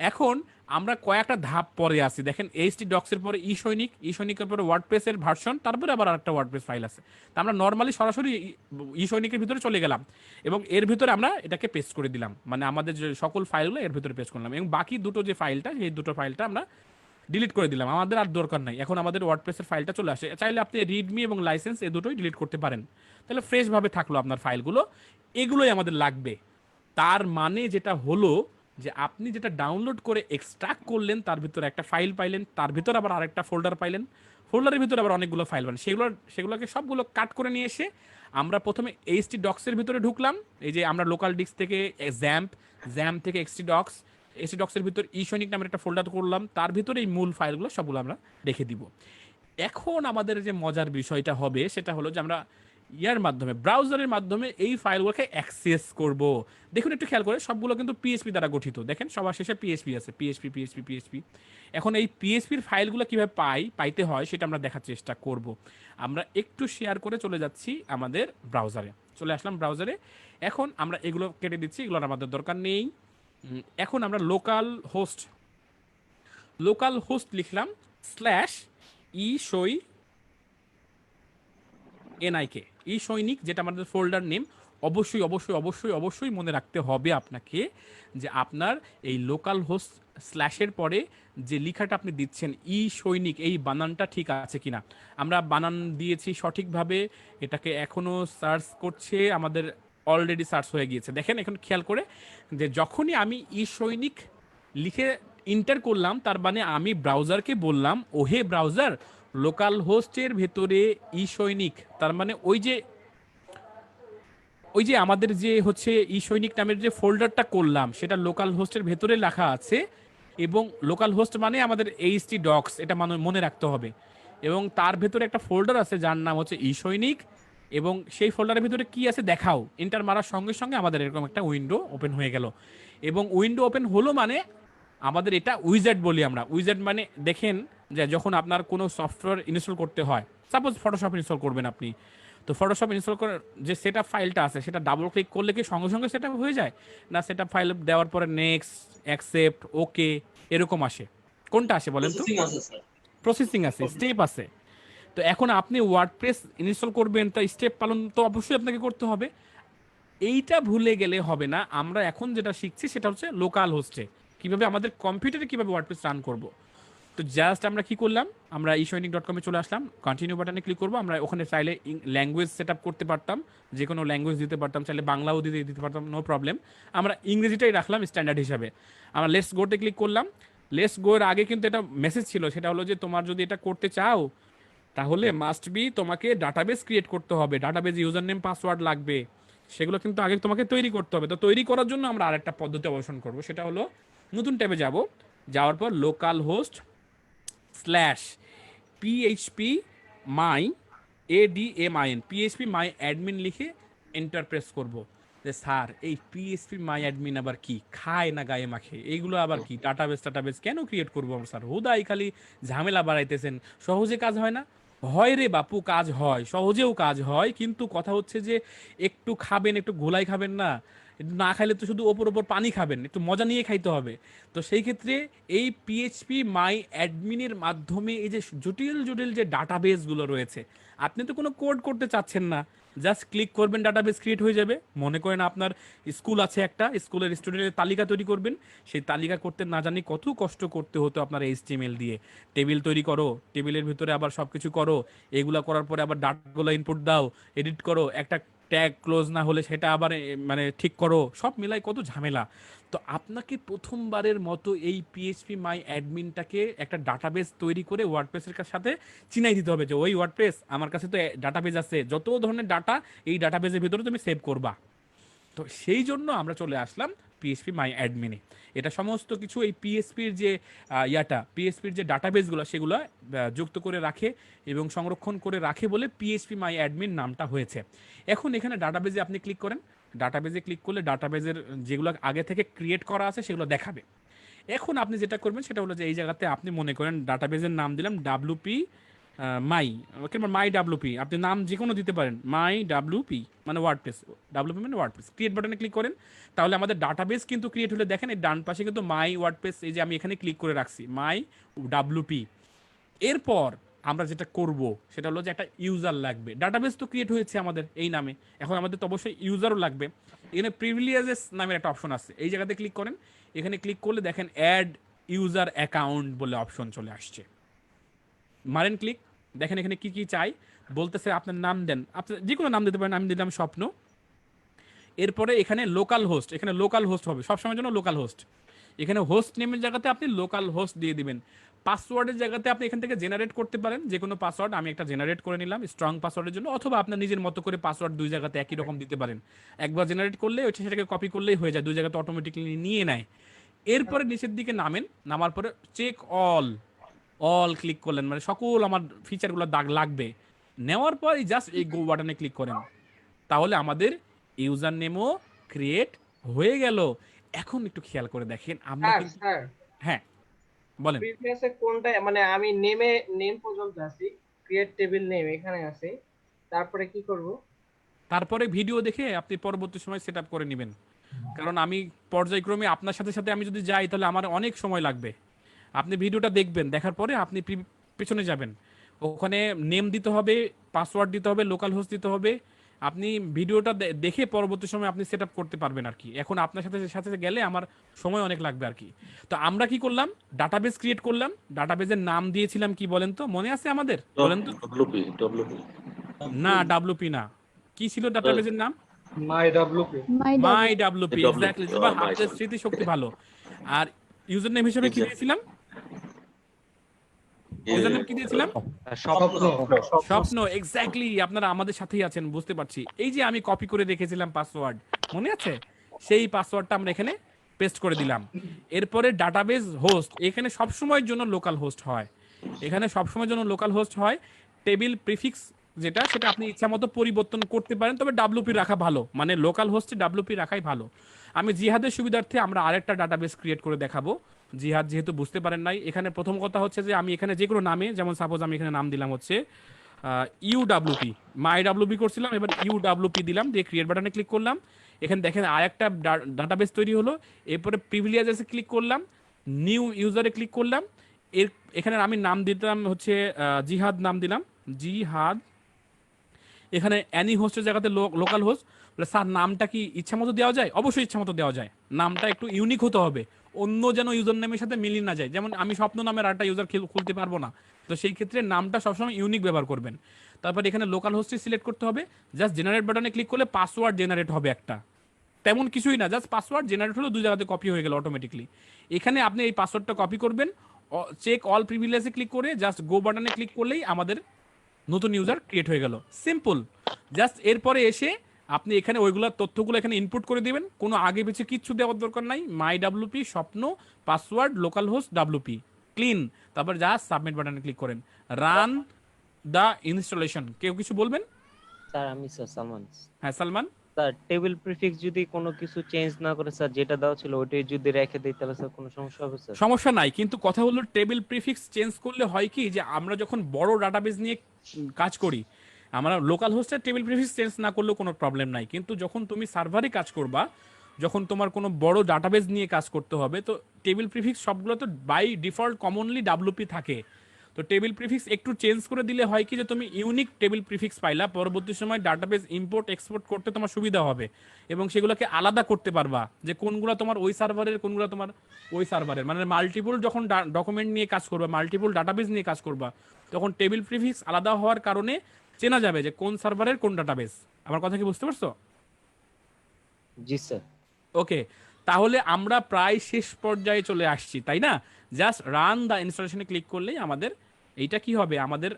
এখন আমরা কয়েকটা ধাপ পরে আসি, দেখেন htdocs এর পরে ই সৈনিকের পরে ওয়ার্ডপ্রেস এর ভার্সন, তারপরে আবার আরেকটা ওয়ার্ডপ্রেস ফাইল আছে। তা আমরা নর্মালি সরাসরি ই সৈনিকের ভিতরে চলে গেলাম এবং এর ভিতরে আমরা এটাকে পেস্ট করে দিলাম, মানে আমাদের যে সকল ফাইলগুলো এর ভিতরে পেস্ট করলাম এবং বাকি দুটো যে ফাইলটা, সেই দুটো ফাইলটা আমরা ডিলিট করে দিলাম, আমাদের আর দরকার নাই। এখন আমাদের ওয়ার্ডপ্রেসের ফাইলটা চলে আসে। চাইলে আপনি রিডমি এবং লাইসেন্স এই দুটোই ডিলিট করতে পারেন, তাহলে ফ্রেশভাবে থাকলো আপনার ফাইলগুলো। এগুলোই আমাদের লাগবে। তার মানে যেটা হলো যে আপনি যেটা ডাউনলোড করে এক্সট্রাক্ট করলেন তার ভিতরে একটা ফাইল পাইলেন, তার ভিতরে আবার আরেকটা ফোল্ডার পাইলেন, ফোল্ডারের ভিতরে আবার অনেকগুলো ফাইল পাইলেন। সেগুলোকে সবগুলো কাট করে নিয়ে এসে আমরা প্রথমে htdocs এর ভিতরে ঢুকলাম। এই যে আমরা লোকাল ডিস্ক থেকে জ্যাম্প থেকে htdocs এর ভিতর ই সৈনিক নামের একটা ফোল্ডার করলাম, তার ভিতরে এই মূল ফাইলগুলো সবগুলো আমরা রেখে দিব। এখন আমাদের যে মজার বিষয়টা হবে সেটা হলো যে আমরা ইয়ার মাধ্যমে, ব্রাউজারের মাধ্যমে এই ফাইলগুলোকে অ্যাক্সেস করব। দেখুন একটু খেয়াল করে, সবগুলো কিন্তু পিএইচপি দ্বারা গঠিত। দেখেন সবার শেষে পিএইচপি আছে, পিএইচপি। এখন এই পিএইচপির ফাইলগুলো কীভাবে পাইতে হয় সেটা আমরা দেখার চেষ্টা করব। আমরা একটু শেয়ার করে চলে যাচ্ছি আমাদের ব্রাউজারে, চলে আসলাম ব্রাউজারে। এখন আমরা এগুলো কেটে দিচ্ছি, এগুলোর আমাদের দরকার নেই। এখন আমরা লোকাল হোস্ট লিখলাম /ই সৈনিক, যেটা আমাদের ফোল্ডার নেম। অবশ্যই মনে রাখতে হবে আপনাকে যে আপনার এই লোকাল হোস্ট স্ল্যাশের পরে যে লেখাটা আপনি দিচ্ছেন ই সৈনিক, এই বানানটা ঠিক আছে কিনা। আমরা বানান দিয়েছি সঠিকভাবে, এটাকে এখনো সার্চ করছে আমাদের অলরেডি সার্চ হয়ে গিয়েছে। দেখেন এখন খেয়াল করে যে যখনই আমি ই সৈনিক লিখে ইন্টার করলাম, তার মানে আমি ব্রাউজারকে বললাম ওহে ব্রাউজার লোকাল হোস্টের ভেতরে ই সৈনিক, তার মানে ওই যে আমাদের যে হচ্ছে ই সৈনিক নামের যে ফোল্ডারটা করলাম সেটা লোকাল হোস্টের ভেতরে লেখা আছে, এবং লোকাল হোস্ট মানে আমাদের এইচটি ডক্স, এটা মনে রাখতে হবে। এবং তার ভেতরে একটা ফোল্ডার আছে যার নাম হচ্ছে ই সৈনিক, এবং সেই ফোল্ডারের ভিতরে কি আছে দেখাও, এন্টার মারার সঙ্গে সঙ্গে আমাদের এরকম একটা উইন্ডো ওপেন হয়ে গেল। এবং উইন্ডো ওপেন হলো মানে আমাদের এটা উইজার্ড বলি আমরা। উইজার্ড মানে দেখেন যে যখন আপনার কোনো সফটওয়্যার ইনস্টল করতে হয়, সাপোজ ফটোশপ ইনস্টল করবেন আপনি, তো ফটোশপ ইনস্টল করার যে সেটআপ ফাইলটা আছে সেটা ডাবল ক্লিক করলে কি সঙ্গে সঙ্গে সেটআপ হয়ে যায়, না সেটআপ ফাইল দেওয়ার পরে নেক্সট, অ্যাকসেপ্ট, ওকে এরকম আসে? কোনটা আসে বলেন তো? প্রসেসিং আছে স্যার। প্রসেসিং আছে, স্টেপ আছে। তো এখন আপনি ওয়ার্ডপ্রেস ইনস্টল করবেন, তা স্টেপ পালন তো অবশ্যই আপনাকে করতে হবে। এইটা ভুলে গেলে হবে না। আমরা এখন যেটা শিখছি সেটা হচ্ছে লোকাল হোস্টে কিভাবে আমাদের কম্পিউটারে কিভাবে ওয়ার্ডপ্রেস রান করব। তো জাস্ট আমরা কি করলাম, আমরা ishoinik.com চলে আসলাম, কন্টিনিউ বাটনে ক্লিক করবো। আমরা ওখানে চাইলে ল্যাঙ্গুয়েজ সেট আপ করতে পারতাম, যে কোনো ল্যাঙ্গুয়েজ দিতে পারতাম, চাইলে বাংলাও দিতে পারতাম, নো প্রবলেম। আমরা ইংরেজিটাই রাখলাম স্ট্যান্ডার্ড হিসাবে। আমরা লেটস গোতে ক্লিক করলাম। লেটস গো এর আগে কিন্তু এটা মেসেজ ছিল, সেটা হলো যে তোমার যদি এটা করতে চাও তাহলে মাস্ট বি তোমাকে ডাটাবেস ক্রিয়েট করতে হবে, ডাটাবেস ইউজার নেম পাসওয়ার্ড লাগবে, সেগুলো কিন্তু আগে তোমাকে তৈরি করতে হবে। তো তৈরি করার জন্য আমরা আরেকটা পদ্ধতি অবলম্বন করব, সেটা হলো নতুন ট্যাবে যাব, যাওয়ার পর লোকাল হোস্ট স্ল্যাশ পিএইচপি মাই ADMIN পিএইচপি মাই অ্যাডমিন লিখে এন্টার প্রেস করব। যে স্যার এই পিএইচপি মাই অ্যাডমিন আবার কি, খায় না গায়ে মাখে, এইগুলো আবার কি, ডাটাবেস কেন ক্রিয়েট করবো আমরা স্যার, হুদাই খালি ঝামেলা বাড়াইতেছেন, সহজে কাজ হয় না? হয় রে বাপু, কাজ হয়, সহজেও কাজ হয়, কিন্তু কথা হচ্ছে যে একটু খাবেন, একটু গোলাই খাবেন না, একটু না খাইলে তো শুধু ওপর ওপর পানি খাবেন, একটু মজা নিয়ে খাইতে হবে। তো সেই ক্ষেত্রে এই পিএইচপি মাই অ্যাডমিনের মাধ্যমে এই যে জটিল জটিল যে ডাটাবেসগুলো রয়েছে, আপনি তো কোনো কোড করতে চাচ্ছেন না, জাস্ট ক্লিক করবেন ডাটাবেস ক্রিয়েট হয়ে যাবে। মনে করেন আপনার স্কুল আছে, একটা স্কুলের স্টুডেন্টের তালিকা তৈরি করবেন, সেই তালিকা করতে না জানি কত কষ্ট করতে হতো আপনার HTML দিয়ে। টেবিল তৈরি করো, টেবিলের ভিতরে আবার সব কিছু করো, এগুলা করার পরে আবার ডাটাগুলো ইনপুট দাও, এডিট করো, একটা ট্যাগ ক্লোজ না হলে সেটা আবার মানে ঠিক করো, সব মিলাই কত ঝামেলা। তো আপনাকে প্রথমবারের মতো এই পিএইচপি মাই অ্যাডমিনটাকে একটা ডাটাবেস তৈরি করে ওয়ার্ডপ্রেসের সাথে চিনাই দিতে হবে যে ওই ওয়ার্ডপ্রেস আমার কাছে তো ডাটাবেস আছে, যত ধরনের ডাটা এই ডাটাবেসের ভিতরে তুমি সেভ করবা। তো সেই জন্য আমরা চলে আসলাম পিএইচপি মাই অ্যাডমিনে। এটা সমস্ত কিছু এই পিএইচপির যে পিএইচপির যে ডাটাবেসগুলো সেগুলো যুক্ত করে রাখে এবং সংরক্ষণ করে রাখে বলে পিএইচপি মাই অ্যাডমিন নামটা হয়েছে। এখন এখানে ডাটাবেসে আপনি ক্লিক করেন, ডাটাবেসে ক্লিক করলে ডাটাবেসের যেগুলো আগে থেকে ক্রিয়েট করা আছে সেগুলো দেখাবে। এখন আপনি যেটা করবেন সেটা হলো যে এই জায়গাতে আপনি মনে করেন ডাটাবেসের নাম দিলাম WP মাই, কিংবা মাই WP, আপনি নাম যে কোনো দিতে পারেন, মাই WP মানে ওয়ার্ডপ্রেস, WP মানে ওয়ার্ডপ্রেস। ক্রিয়েট বাটনে ক্লিক করেন, তাহলে আমাদের ডাটাবেস কিন্তু ক্রিয়েট হলে দেখেন এই ডান পাশে কিন্তু মাই ওয়ার্ডপ্রেস, এই যে আমি এখানে ক্লিক করে রাখছি মাই WP। এরপর আমরা যেটা করব সেটা হলো যে একটা ইউজার লাগবে, ডাটাবেস তো ক্রিয়েট হয়েছে আমাদের এই নামে, এখন আমাদের তো অবশ্যই ইউজারও লাগবে। এখানে প্রিভিলেজেস নামের একটা অপশন আছে, এই জায়গাতে ক্লিক করেন, এখানে ক্লিক করলে দেখেন অ্যাড ইউজার অ্যাকাউন্ট বলে অপশন চলে আসছে, মারেন ক্লিক। দেখেন এখানে কি কি চাই, বলতেছে আপনার নাম দেন, আপনি যে কোনো নাম দিতে পারেন, আমি দিলাম স্বপ্ন। এরপরে এখানে লোকাল হোস্ট, এখানে লোকাল হোস্ট হবে সবসময়ের জন্য লোকাল হোস্ট, এখানে হোস্ট নেমের জায়গাতে আপনি লোকাল হোস্ট দিয়ে দিবেন। পাসওয়ার্ডের জায়গাতে আপনি এখান থেকে জেনারেট করতে পারেন যে কোনো পাসওয়ার্ড, আমি একটা জেনারেট করে নিলাম স্ট্রং পাসওয়ার্ডের জন্য, অথবা আপনার নিজের মতো করে পাসওয়ার্ড দুই জায়গাতে একই রকম দিতে পারেন। একবার জেনারেট করলে ওইটা সেটাকে কপি করলেই হয়ে যায়, দুই জায়গাতে অটোমেটিক্যালি নিয়ে নেয়। এরপরে নিচের দিকে নামেন, নামার পরে চেক অল ক্লিক করলেন, মানে সকল আমার ফিচারগুলো দাগ লাগবে। নেওয়ার পর জাস্ট এই গো বাটনে ক্লিক করেন, তাহলে আমাদের ইউজার নেমও ক্রিয়েট হয়ে গেল। এখন একটু খেয়াল করে দেখেন আমরা স্যার কিন্তু, স্যার হ্যাঁ বলেন। প্রিভিয়াসে কোনটা, মানে আমি নেম পর্যন্ত আছি, ক্রিয়েট টেবিল নেম এখানে আছে, তারপরে কি করব? তারপরে ভিডিও দেখে আপনি পরবর্তী সময় সেট আপ করে নেবেন, কারণ আমি পর্যায়ক্রমে আপনার সাথে সাথে আমি যদি যাই তাহলে আমার অনেক সময় লাগবে। আপনি ভিডিওটা দেখবেন, দেখার পরে আপনি পেছনে যাবেন, ওখানে নেম দিতে হবে, পাসওয়ার্ড দিতে হবে, লোকাল হোস্ট দিতে হবে। আপনি ভিডিওটা দেখে পরবর্তী সময় আপনি সেট আপ করতে পারবেন আর কি। এখন আপনার সাথে সাথে গেলে আমার সময় অনেক লাগবে আর কি। তো আমরা কি করলাম, ডাটাবেস ক্রিয়েট করলাম, ডাটাবেসের নাম দিয়েছিলাম কি বলেন তো, মনে আছে আমাদের? বলেন তো। ডব্লিউপি ডব্লিউপি না WP না, কি ছিল ডাটাবেসের নাম? মাই ডাব্লিউপি। মাই ডাব্লিউপি, এক্স্যাক্টলি। বাহ, মাই আপনাদের স্মৃতি শক্তি ভালো। আর ইউজার নেম হিসেবে কি দিয়েছিলাম? ইউজার নেম কি দিয়েছিলাম? স্বপ্ন। স্বপ্ন, এক্স্যাক্টলি। আপনারা আমাদের সাথেই আছেন, বুঝতে পারছি। এই যে আমি কপি করে রেখেছিলাম পাসওয়ার্ড, মনে আছে? সেই পাসওয়ার্ডটা আমরা এখানে পেস্ট করে দিলাম। এরপরে ডাটাবেস হোস্ট, এখানে সবসময়ের জন্য লোকাল হোস্ট হয়। এখানে সবসময়ের জন্য লোকাল হোস্ট হয়। টেবিল প্রিফিক্স যেটা, সেটা আপনি ইচ্ছা মতো পরিবর্তন করতে পারেন, তবে ডাব্লিউপি রাখা ভালো, মানে লোকাল হোস্টে ডাব্লিউপি রাখাই ভালো। আমি জিহাদের সুবিধার্থে আমরা আরেকটা ডাটাবেস ক্রিয়েট করে দেখাবো। জিহাদ যেহেতু বুঝতে পারেন নাই, এখানে প্রথম কথা হচ্ছে যে আমি এখানে যে কোনো নামে, যেমন সাপোজ আমি এখানে নাম দিলাম হচ্ছে ইউডাব্লিউপি, মাই ডাব্লিউপি করছিলাম, এবার ইউডাব্লিউপি দিলাম, দিয়ে ক্রিয়েট বাটনে ক্লিক করলাম। এখানে দেখেন আরেকটা ডাটাবেস তৈরি হলো। এরপরে প্রিভিলেজেসে ক্লিক করলাম, নিউ ইউজারে ক্লিক করলাম। এখানে আমি নাম দিতাম হচ্ছে জিহাদ নাম দিলাম, জিহাদ। এখানে অ্যানি হোস্টের জায়গাতে লোকাল হোস্ট। স্যার নামটা কি ইচ্ছা মতো দেওয়া যায়? অবশ্যই ইচ্ছা মতো দেওয়া যায়। নামটা একটু ইউনিক হতে হবে, অন্য যেন ইউজার নেমের সাথে মিলিয়ে না যায়। যেমন আমি স্বপ্ন নামের আরেকটা ইউজার খুলতে পারবো না, তো সেই ক্ষেত্রে নামটা সবসময় ইউনিক ব্যবহার করবেন। তারপর এখানে লোকাল হোস্টটি সিলেক্ট করতে হবে। জাস্ট জেনারেট বাটনে ক্লিক করলে পাসওয়ার্ড জেনারেট হবে একটা, তেমন কিছুই না, জাস্ট পাসওয়ার্ড জেনারেট হলো, দুই জায়গাতে কপি হয়ে গেল অটোমেটিকলি। এখানে আপনি এই পাসওয়ার্ডটা কপি করবেন, চেক অল প্রিভিলেজে ক্লিক করে জাস্ট গো বাটনে ক্লিক করলেই আমাদের নতুন ইউজার ক্রিয়েট হয়ে গেল, সিম্পল। জাস্ট এরপরে এসে আপনি এখানে ওইগুলো তথ্যগুলো এখানে ইনপুট করে দিবেন, কোনো আগে পিছিয়ে কিচ্ছু দেওয়ার দরকার নাই। মাই ডাব্লিউপি, স্বপ্ন, password, local host, WP, clean. তারপর জাস্ট সাবমিট বাটনে ক্লিক করেন, রান দ্য ইনস্টলেশন। কেউ কিছু বলবেন? স্যার আমি স্যার সালমান। হ্যাঁ সালমান। স্যার টেবিল প্রিফিক্স যদি কোনো কিছু চেঞ্জ না করে স্যার যেটা দেওয়া ছিল ওইটাই যদি রেখে দেই তাহলে স্যার কোনো সমস্যা হবে স্যার? সমস্যা নাই, কিন্তু কথা হলো টেবিল প্রিফিক্স চেঞ্জ করলে হয় কি, যে আমরা যখন বড় ডাটাবেস নিয়ে কাজ করি, আমরা লোকাল হোস্টের টেবিল প্রিফিক্স চেঞ্জ না করলেও কোনো প্রবলেম নাই। কিন্তু যখন তুমি সার্ভারে কাজ করবা, যখন তোমার কোনো বড় ডাটাবেস নিয়ে কাজ করতে হবে, তো টেবিল প্রিফিক্স সবগুলো তো বাই ডিফল্ট কমনলি ডাব্লিউপি থাকে। তো টেবিল প্রিফিক্স একটু চেঞ্জ করে দিলে হয় কি, যে তুমি ইউনিক টেবিল প্রিফিক্স পাইলা, পরবর্তী সময় ডাটাবেস ইম্পোর্ট এক্সপোর্ট করতে তোমার সুবিধা হবে, এবং সেগুলোকে আলাদা করতে পারবা, যে কোনগুলো তোমার ওই সার্ভারের, কোনগুলো তোমার ওই সার্ভারের। মানে মাল্টিপল যখন ডকুমেন্ট নিয়ে কাজ করবা, মাল্টিপল ডাটাবেস নিয়ে কাজ করবা, তখন টেবিল প্রিফিক্স আলাদা হওয়ার কারণে চেনা যাবে যে কোন সার্ভারের কোন ডাটাবেস। আমার কথা কি বুঝতে পারছো? জি স্যার। ওকে, তাহলে আমরা প্রায় শেষ পর্যায়ে চলে আসছি, তাই না? জাস্ট রান দ্য ইনস্টলেশনে ক্লিক করলেই আমাদের এইটা কি হবে, আমাদের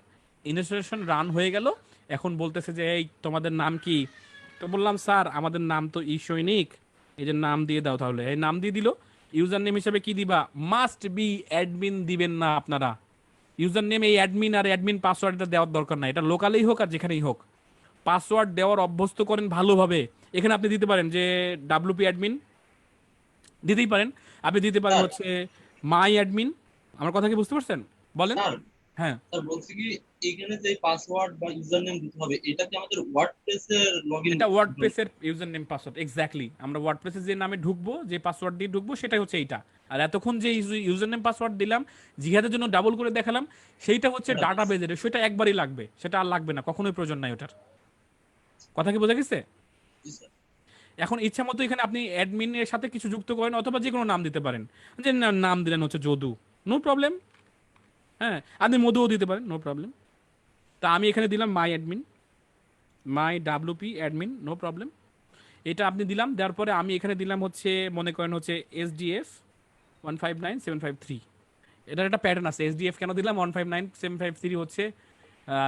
ইনস্টলেশন রান হয়ে গেল। এখন বলতেছে যে এই তোমাদের নাম কি? তো বললাম স্যার আমাদের নাম তো সৈনিক। এই যে নাম দিয়ে দাও, তাহলে এই নাম দিয়ে দিল। ইউজার নেম হিসেবে কি দিবা? মাস্ট বি অ্যাডমিন দিবেন না আপনারা। ইউজার নেম এই অ্যাডমিন আর অ্যাডমিন পাসওয়ার্ডটা দেওয়ার দরকার নাই, এটা লোকালেই হোক আর যেখানেই হোক। পাসওয়ার্ড দেওয়ার অভ্যস্ত করেন ভালোভাবে। এখানে আপনি দিতে পারেন যে ডাব্লিউপি অ্যাডমিন দিতেই পারেন, আপনি দিতে পারেন স্যার। হচ্ছে মাই অ্যাডমিন। আমার কথা কি বুঝতে পারছেন? বলেন। স্যার, হ্যাঁ, স্যার বলছি কি, এখানে যে পাসওয়ার্ড বা ইউজার নেম দিতে হবে, এটা কি আমাদের ওয়ার্ডপ্রেসের লগইন? এটা ওয়ার্ডপ্রেসের ইউজার নেম পাসওয়ার্ড, এক্স্যাক্টলি। আমরা ওয়ার্ডপ্রেসে যে নামে ঢুকবো, যে পাসওয়ার্ড দিয়ে ঢুকবো, সেটাই হচ্ছে এইটা। আর এতক্ষণ যে ইউজার নেম পাসওয়ার্ড দিলাম, জিহাদের জন্য ডাবল করে দেখালাম, সেইটা হচ্ছে ডাটাবেজের, সেটা একবারই লাগবে, সেটা আর লাগবে না, কখনোই প্রয়োজন নাই ওটার। কথা কি বোঝা গেছে? এখন ইচ্ছা মতো এখানে আপনি অ্যাডমিনের সাথে কিছু যুক্ত করেন, অথবা যে কোনো নাম দিতে পারেন। যে নাম দিলেন হচ্ছে যদু, নো প্রবলেম। হ্যাঁ, আপনি মধুও দিতে পারেন, নো প্রবলেম। তা আমি এখানে দিলাম my admin, my WP admin, no problem. এটা আপনি দিলাম, দেওয়ার পরে আমি এখানে দিলাম হচ্ছে, মনে করেন হচ্ছে SDF 159753। এটার একটা প্যাটার্ন আছে। SDF কেন দিলাম? 159753 হচ্ছে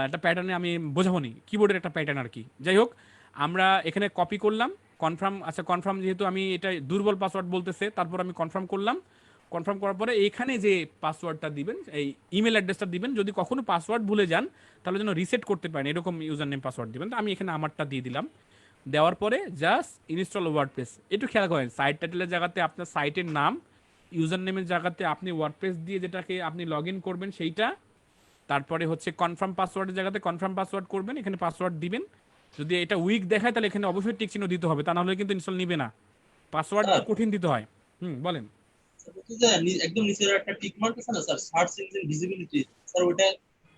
একটা প্যাটার্নে আমি বোঝাবনি, কিবোর্ডের একটা প্যাটার্ন আর কি। যাই হোক, আমরা এখানে কপি করলাম, কনফার্ম। আচ্ছা, কনফার্ম যেহেতু আমি এটা দুর্বল পাসওয়ার্ড বলতেছে, তারপর আমি কনফার্ম করলাম। কনফার্ম করার পরে এখানে যে পাসওয়ার্ডটা দিবেন, এই ইমেল অ্যাড্রেসটা দিবেন। যদি কখনো পাসওয়ার্ড ভুলে যান, তাহলে যেন রিসেট করতে পারেন, এরকম ইউজার নেম পাসওয়ার্ড দিবেন। তো আমি এখানে আমারটা দিয়ে দিলাম। দেওয়ার পরে জাস্ট ইনস্টল ওয়ার্ডপ্রেস। একটু খেয়াল করেন, সাইট টাইটেলের জায়গাতে আপনার সাইটের নাম, ইউজার নেমের জায়গাতে আপনি ওয়ার্ডপ্রেস দিয়ে যেটাকে আপনি লগ ইন করবেন সেইটা। তারপরে হচ্ছে কনফার্ম পাসওয়ার্ডের জায়গাতে কনফার্ম পাসওয়ার্ড করবেন, এখানে পাসওয়ার্ড দিবেন। যদি এটা উইক দেখায়, তাহলে এখানে অবশ্যই টিক চিহ্ন দিতে হবে, তা না হলে কিন্তু ইনস্টল নিবে না। পাসওয়ার্ড কঠিন দিতে হয়। বলেন। একদম নিচের একটা টিক মার্ক আছে না sir, search engine visibility, sir ওটা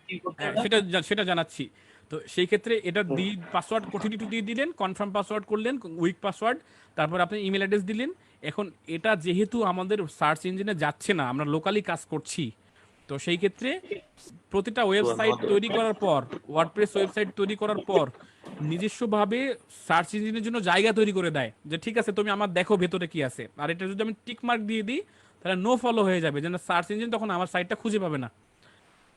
কি করতে হ্যাঁ, হবে? সেটা জানাচ্ছি। তো সেই ক্ষেত্রে এটা দিয়ে পাসওয়ার্ড কঠিন দিয়ে দিলেন, কনফার্ম পাসওয়ার্ড করলেন, উইক পাসওয়ার্ড, তারপর আপনি ইমেল অ্যাড্রেস দিলেন। এখন এটা যেহেতু আমাদের সার্চ ইঞ্জিনে যাচ্ছে না, আমরা লোকালি কাজ করছি, তো সেই ক্ষেত্রে প্রতিটা ওয়েবসাইট তৈরি করার পর, ওয়ার্ডপ্রেস ওয়েবসাইট তৈরি করার পর নিজস্বভাবে সার্চ ইঞ্জিনের জন্য জায়গা তৈরি করে দেয় যে ঠিক আছে তুমি আমার দেখো ভেতরে কি আছে। আর এটা যদি আমি টিক মার্ক দিয়ে দিই তাহলে নো ফলো হয়ে যাবে, যেন সার্চ ইঞ্জিন তখন আমার সাইটটা খুঁজে পাবে না।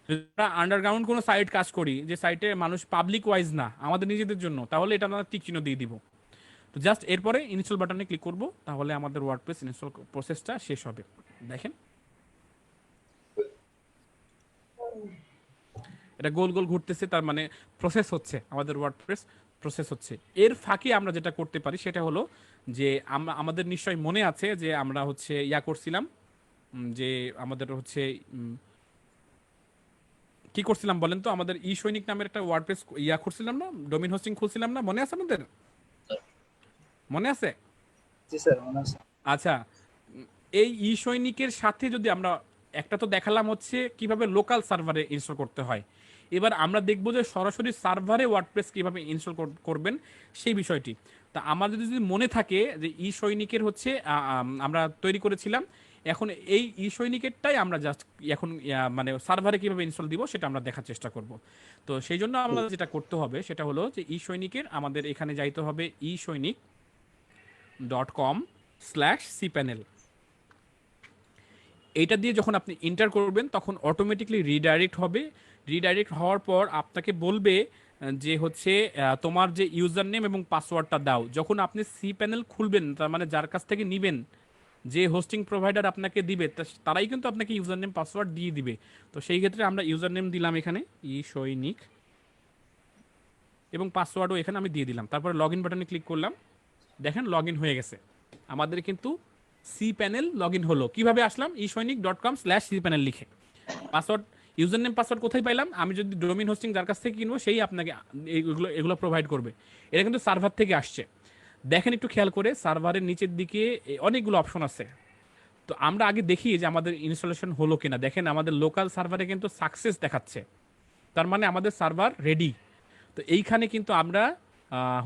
আমরা আন্ডারগ্রাউন্ড কোনো সাইট কাজ করি যে সাইটে মানুষ পাবলিক ওয়াইজ না, আমাদের নিজেদের জন্য, তাহলে এটা আমরা টিক চিহ্ন দিয়ে দিব। তো জাস্ট এরপরে ইনস্টল বাটনে ক্লিক করব, তাহলে আমাদের ওয়ার্ডপ্রেস ইনস্টল প্রসেসটা শেষ হবে। দেখেন এটা গোল গোল ঘুরতেছে, তার মানে প্রসেস হচ্ছে, আমাদের ওয়ার্ডপ্রেস প্রসেস হচ্ছে। এর ফাঁকে আমরা যেটা করতে পারি সেটা হলো যে আমরা, আমাদের নিশ্চয়ই মনে আছে যে আমরা হচ্ছে ইয়া করছিলাম, যে আমাদের হচ্ছে কি করছিলাম বলেন তো, আমাদের ই সৈনিক নামের একটা ওয়ার্ডপ্রেস ইয়া করছিলাম না, ডোমেইন হোস্টিং খুলছিলাম না, মনে আছে আমাদের? মনে আছে? জি স্যার, মনে আছে। আচ্ছা, এই ই সৈনিকের সাথে যদি আমরা, একটা তো দেখালাম হচ্ছে কিভাবে লোকাল সার্ভারে ইনস্টল করতে হয়, এবার আমরা দেখব যে সরাসরি সার্ভারে ওয়ার্ডপ্রেস কিভাবে ইনস্টল করবেন সেই বিষয়টি। তা আমাদের যদি মনে থাকে যে ই সৈনিকের হচ্ছে আমরা তৈরি করেছিলাম, এখন এই ই সৈনিকেরটাই আমরা জাস্ট এখন মানে সার্ভারে কিভাবে ইনস্টল দিব সেটা আমরা দেখার চেষ্টা করব। তো সেই জন্য আমাদের যেটা করতে হবে সেটা হলো যে ই সৈনিকের আমাদের এখানে যাইতে হবে ishoinik.com/cpanel। এইটা দিয়ে যখন আপনি এন্টার করবেন তখন অটোমেটিকলি রিডাইরেক্ট হবে। রিডাইরেক্ট হওয়ার পর আপনাকে বলবে যে হচ্ছে তোমার যে ইউজার নেম এবং পাসওয়ার্ডটা দাও। যখন আপনি সি প্যানেল খুলবেন, তার মানে যার কাছ থেকে নেবেন, যে হোস্টিং প্রোভাইডার আপনাকে দিবে তারাই কিন্তু আপনাকে ইউজার নেম পাসওয়ার্ড দিয়ে দিবে। তো সেই ক্ষেত্রে আমরা ইউজার নেম দিলাম এখানে সৈনিক, এবং পাসওয়ার্ডও এখানে আমি দিয়ে দিলাম। তারপরে লগ ইন বাটনে ক্লিক করলাম, দেখেন লগ ইন হয়ে গেছে আমাদের, কিন্তু সি প্যানেল লগ ইন হলো। কিভাবে আসলাম? ishoinik.com/cpanel লিখে। পাসওয়ার্ড, ইউজার নেম পাসওয়ার্ড কোথায় পাইলাম? আমি যদি ডোমেইন হোস্টিং যার কাছ থেকে কিনবো সেই আপনাকে এগুলো প্রোভাইড করবে। এটা কিন্তু সার্ভার থেকে আসছে। দেখেন একটু খেয়াল করে, সার্ভারের নিচের দিকে অনেকগুলো অপশন আছে। তো আমরা আগে দেখি যে আমাদের ইনস্টলেশন হলো কিনা। দেখেন আমাদের লোকাল সার্ভারে কিন্তু সাকসেস দেখাচ্ছে, তার মানে আমাদের সার্ভার রেডি। তো এইখানে কিন্তু আমরা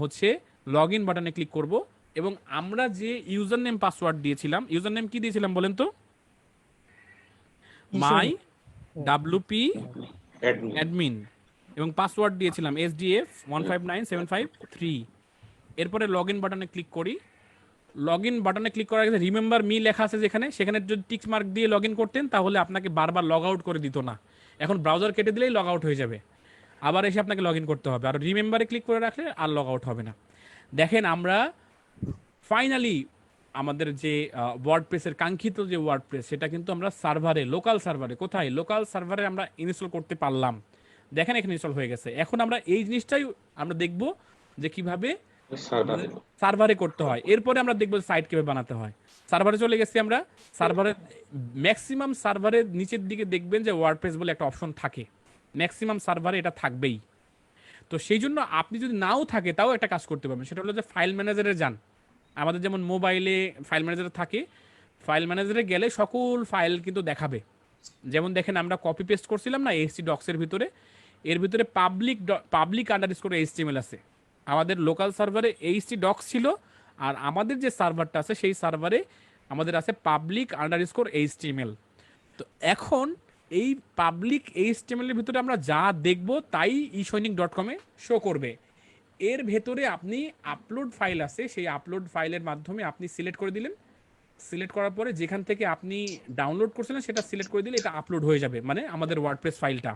হচ্ছে লগ ইন বাটনে ক্লিক করব, এবং আমরা যে ইউজার নেম পাসওয়ার্ড দিয়েছিলাম, ইউজার নেম কি দিয়েছিলাম বলেন তো? মাই ডাব্লুপি অ্যাডমিন, এবং পাসওয়ার্ড দিয়েছিলাম SDF159753। এরপরে লগ ইন বাটনে ক্লিক করি। লগ ইন বাটনে ক্লিক করার আগে রিমেম্বার মি লেখা আছে যেখানে, সেখানে যদি টিক মার্ক দিয়ে লগ ইন করতেন তাহলে আপনাকে বারবার লগ আউট করে দিত না। এখন ব্রাউজার কেটে দিলেই লগ আউট হয়ে যাবে, আবার এসে আপনাকে লগ ইন করতে হবে। আর রিমেম্বারে ক্লিক করে রাখলে আর লগ আউট হবে না। দেখেন আমরা ফাইনালি আমাদের যে ওয়ার্ডপ্রেসের কাঙ্ক্ষিত যে ওয়ার্ডপ্রেস, সেটা কিন্তু আমরা সার্ভারে, লোকাল সার্ভারে, কোথায়? লোকাল সার্ভারে আমরা ইনস্টল করতে পারলাম। দেখেন এখানে ইনস্টল হয়ে গেছে। এখন আমরা এই জিনিসটাই আমরা দেখব যে কিভাবে সার্ভারে করতে হয়। এরপরে আমরা দেখবো সাইট কিভাবে বানাতে হয়। সার্ভারে চলে গেছি আমরা। সার্ভারে ম্যাক্সিমাম সার্ভারের নিচের দিকে দেখবেন যে ওয়ার্ডপ্রেস বলে একটা অপশন থাকে, ম্যাক্সিমাম সার্ভারে এটা থাকবেই। তো সেই জন্য আপনি যদি নাও থাকে তাও একটা কাজ করতে পারবেন, সেটা হলো যে ফাইল ম্যানেজারে যান। আমাদের যেমন মোবাইলে ফাইল ম্যানেজার থাকে, ফাইল ম্যানেজারে গেলে সকল ফাইল কিন্তু দেখাবে। যেমন দেখেন আমরা কপি পেস্ট করছিলাম না এইচটি ডক্সের ভিতরে, এর ভিতরে পাবলিক আন্ডারস্কোর এইচটিএমএল আছে। আমাদের লোকাল সার্ভারে এইচটি ডক্স ছিল, আর আমাদের যে সার্ভারটা আছে সেই সার্ভারে আমাদের আছে পাবলিক আন্ডারস্কোর এইচটিএমএল। তো এখন এই পাবলিক এইচটিএমএল এর ভিতরে আমরা যা দেখব তাই ishoinik.com এ শো করবে। এর ভেতরে আপনি আপলোড ফাইল আছে, সেই আপলোড ফাইলের মাধ্যমে আপনি সিলেক্ট করে দিলেন। সিলেক্ট করার পরে যেখান থেকে আপনি ডাউনলোড করছিলেন সেটা সিলেক্ট করে দিলে এটা আপলোড হয়ে যাবে, মানে আমাদের ওয়ার্ডপ্রেস ফাইলটা।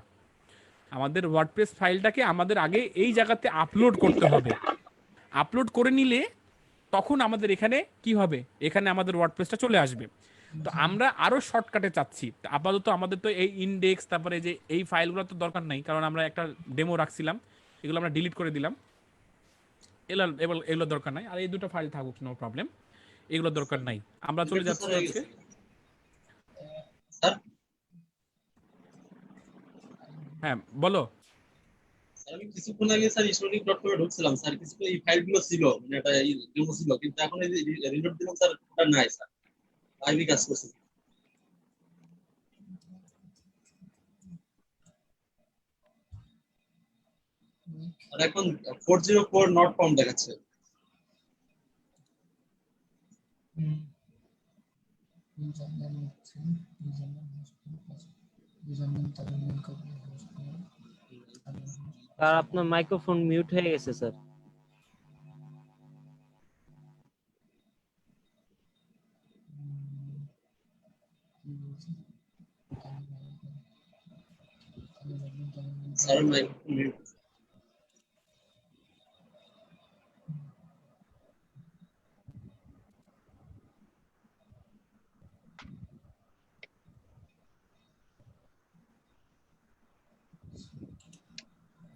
আমাদের ওয়ার্ডপ্রেস ফাইলটাকে আমাদের আগে এই জায়গাতে আপলোড করতে হবে। আপলোড করে নিলে তখন আমাদের এখানে কি হবে, এখানে আমাদের ওয়ার্ডপ্রেসটা চলে আসবে। তো আমরা আরো শর্টকাটে চাচ্ছি। আপাতত আমাদের তো এই ইনডেক্স, তারপরে যে এই ফাইলগুলো তো দরকার নাই, কারণ আমরা একটা ডেমো রাখছিলাম, এগুলো আমরা ডিলিট করে দিলাম। এগুলো দরকার নাই। আর এই দুটো ফাইল থাকুক, নো প্রবলেম, এগুলো দরকার নাই। আমরা চলে যাচ্ছি হচ্ছে, স্যার হ্যাঁ বলো। আমি কিছুক্ষণ আগে স্যার ishoinik.com এ ঢুকছিলাম স্যার, কিছু এই ফাইলগুলো ছিল, মানে এটা ডেমো ছিল, কিন্তু এখন এই যে রিলোড দিলাম স্যার, ওটা নাই স্যার, আইবি কাজ করছে। আর এখন 404 নট ফাউন্ড দেখাচ্ছে। স্যার আপনার মাইক্রোফোন মিউট হয়ে গেছে স্যার। Sir microphone mute.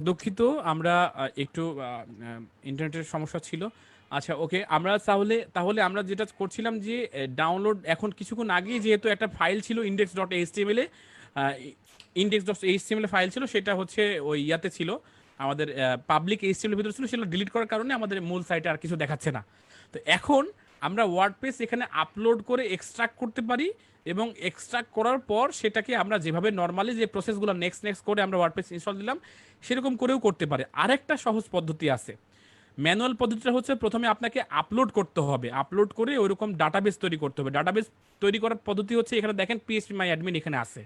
দুঃখিত, আমরা একটু ইন্টারনেটের সমস্যা ছিল। আচ্ছা ওকে, আমরা তাহলে তাহলে আমরা যেটা করছিলাম যে ডাউনলোড, এখন কিছুক্ষণ আগেই যেহেতু একটা ফাইল ছিল ইন্ডেক্স ডট এইচটিএমএল এ, ইন্ডেক্স ডট এইচটিএমএল ফাইল ছিল, সেটা হচ্ছে ওই ইয়াতে ছিল, আমাদের পাবলিক এইচটিএমএল ভিতরে ছিল, সেটা ডিলিট করার কারণে আমাদের মূল সাইটে আর কিছু দেখাচ্ছে না। তো এখন আমরা ওয়ার্ডপ্রেস এখানে আপলোড করে এক্সট্রাক্ট করতে পারি, এবং এক্সট্রাক্ট করার পর সেটাকে আমরা যেভাবে নর্মালি যে প্রসেসগুলো নেক্সট নেক্সট করে আমরা ওয়ার্ডপ্রেস ইনস্টল দিলাম সেরকম করেও করতে পারে। আরেকটা সহজ পদ্ধতি আছে। ম্যানুয়াল পদ্ধতিটা হচ্ছে প্রথমে আপনাকে আপলোড করতে হবে, আপলোড করে ওইরকম ডাটাবেস তৈরি করতে হবে। ডাটাবেস তৈরি করার পদ্ধতি হচ্ছে, এখানে দেখেন পিএইচপি মাই অ্যাডমিন এখানে আছে,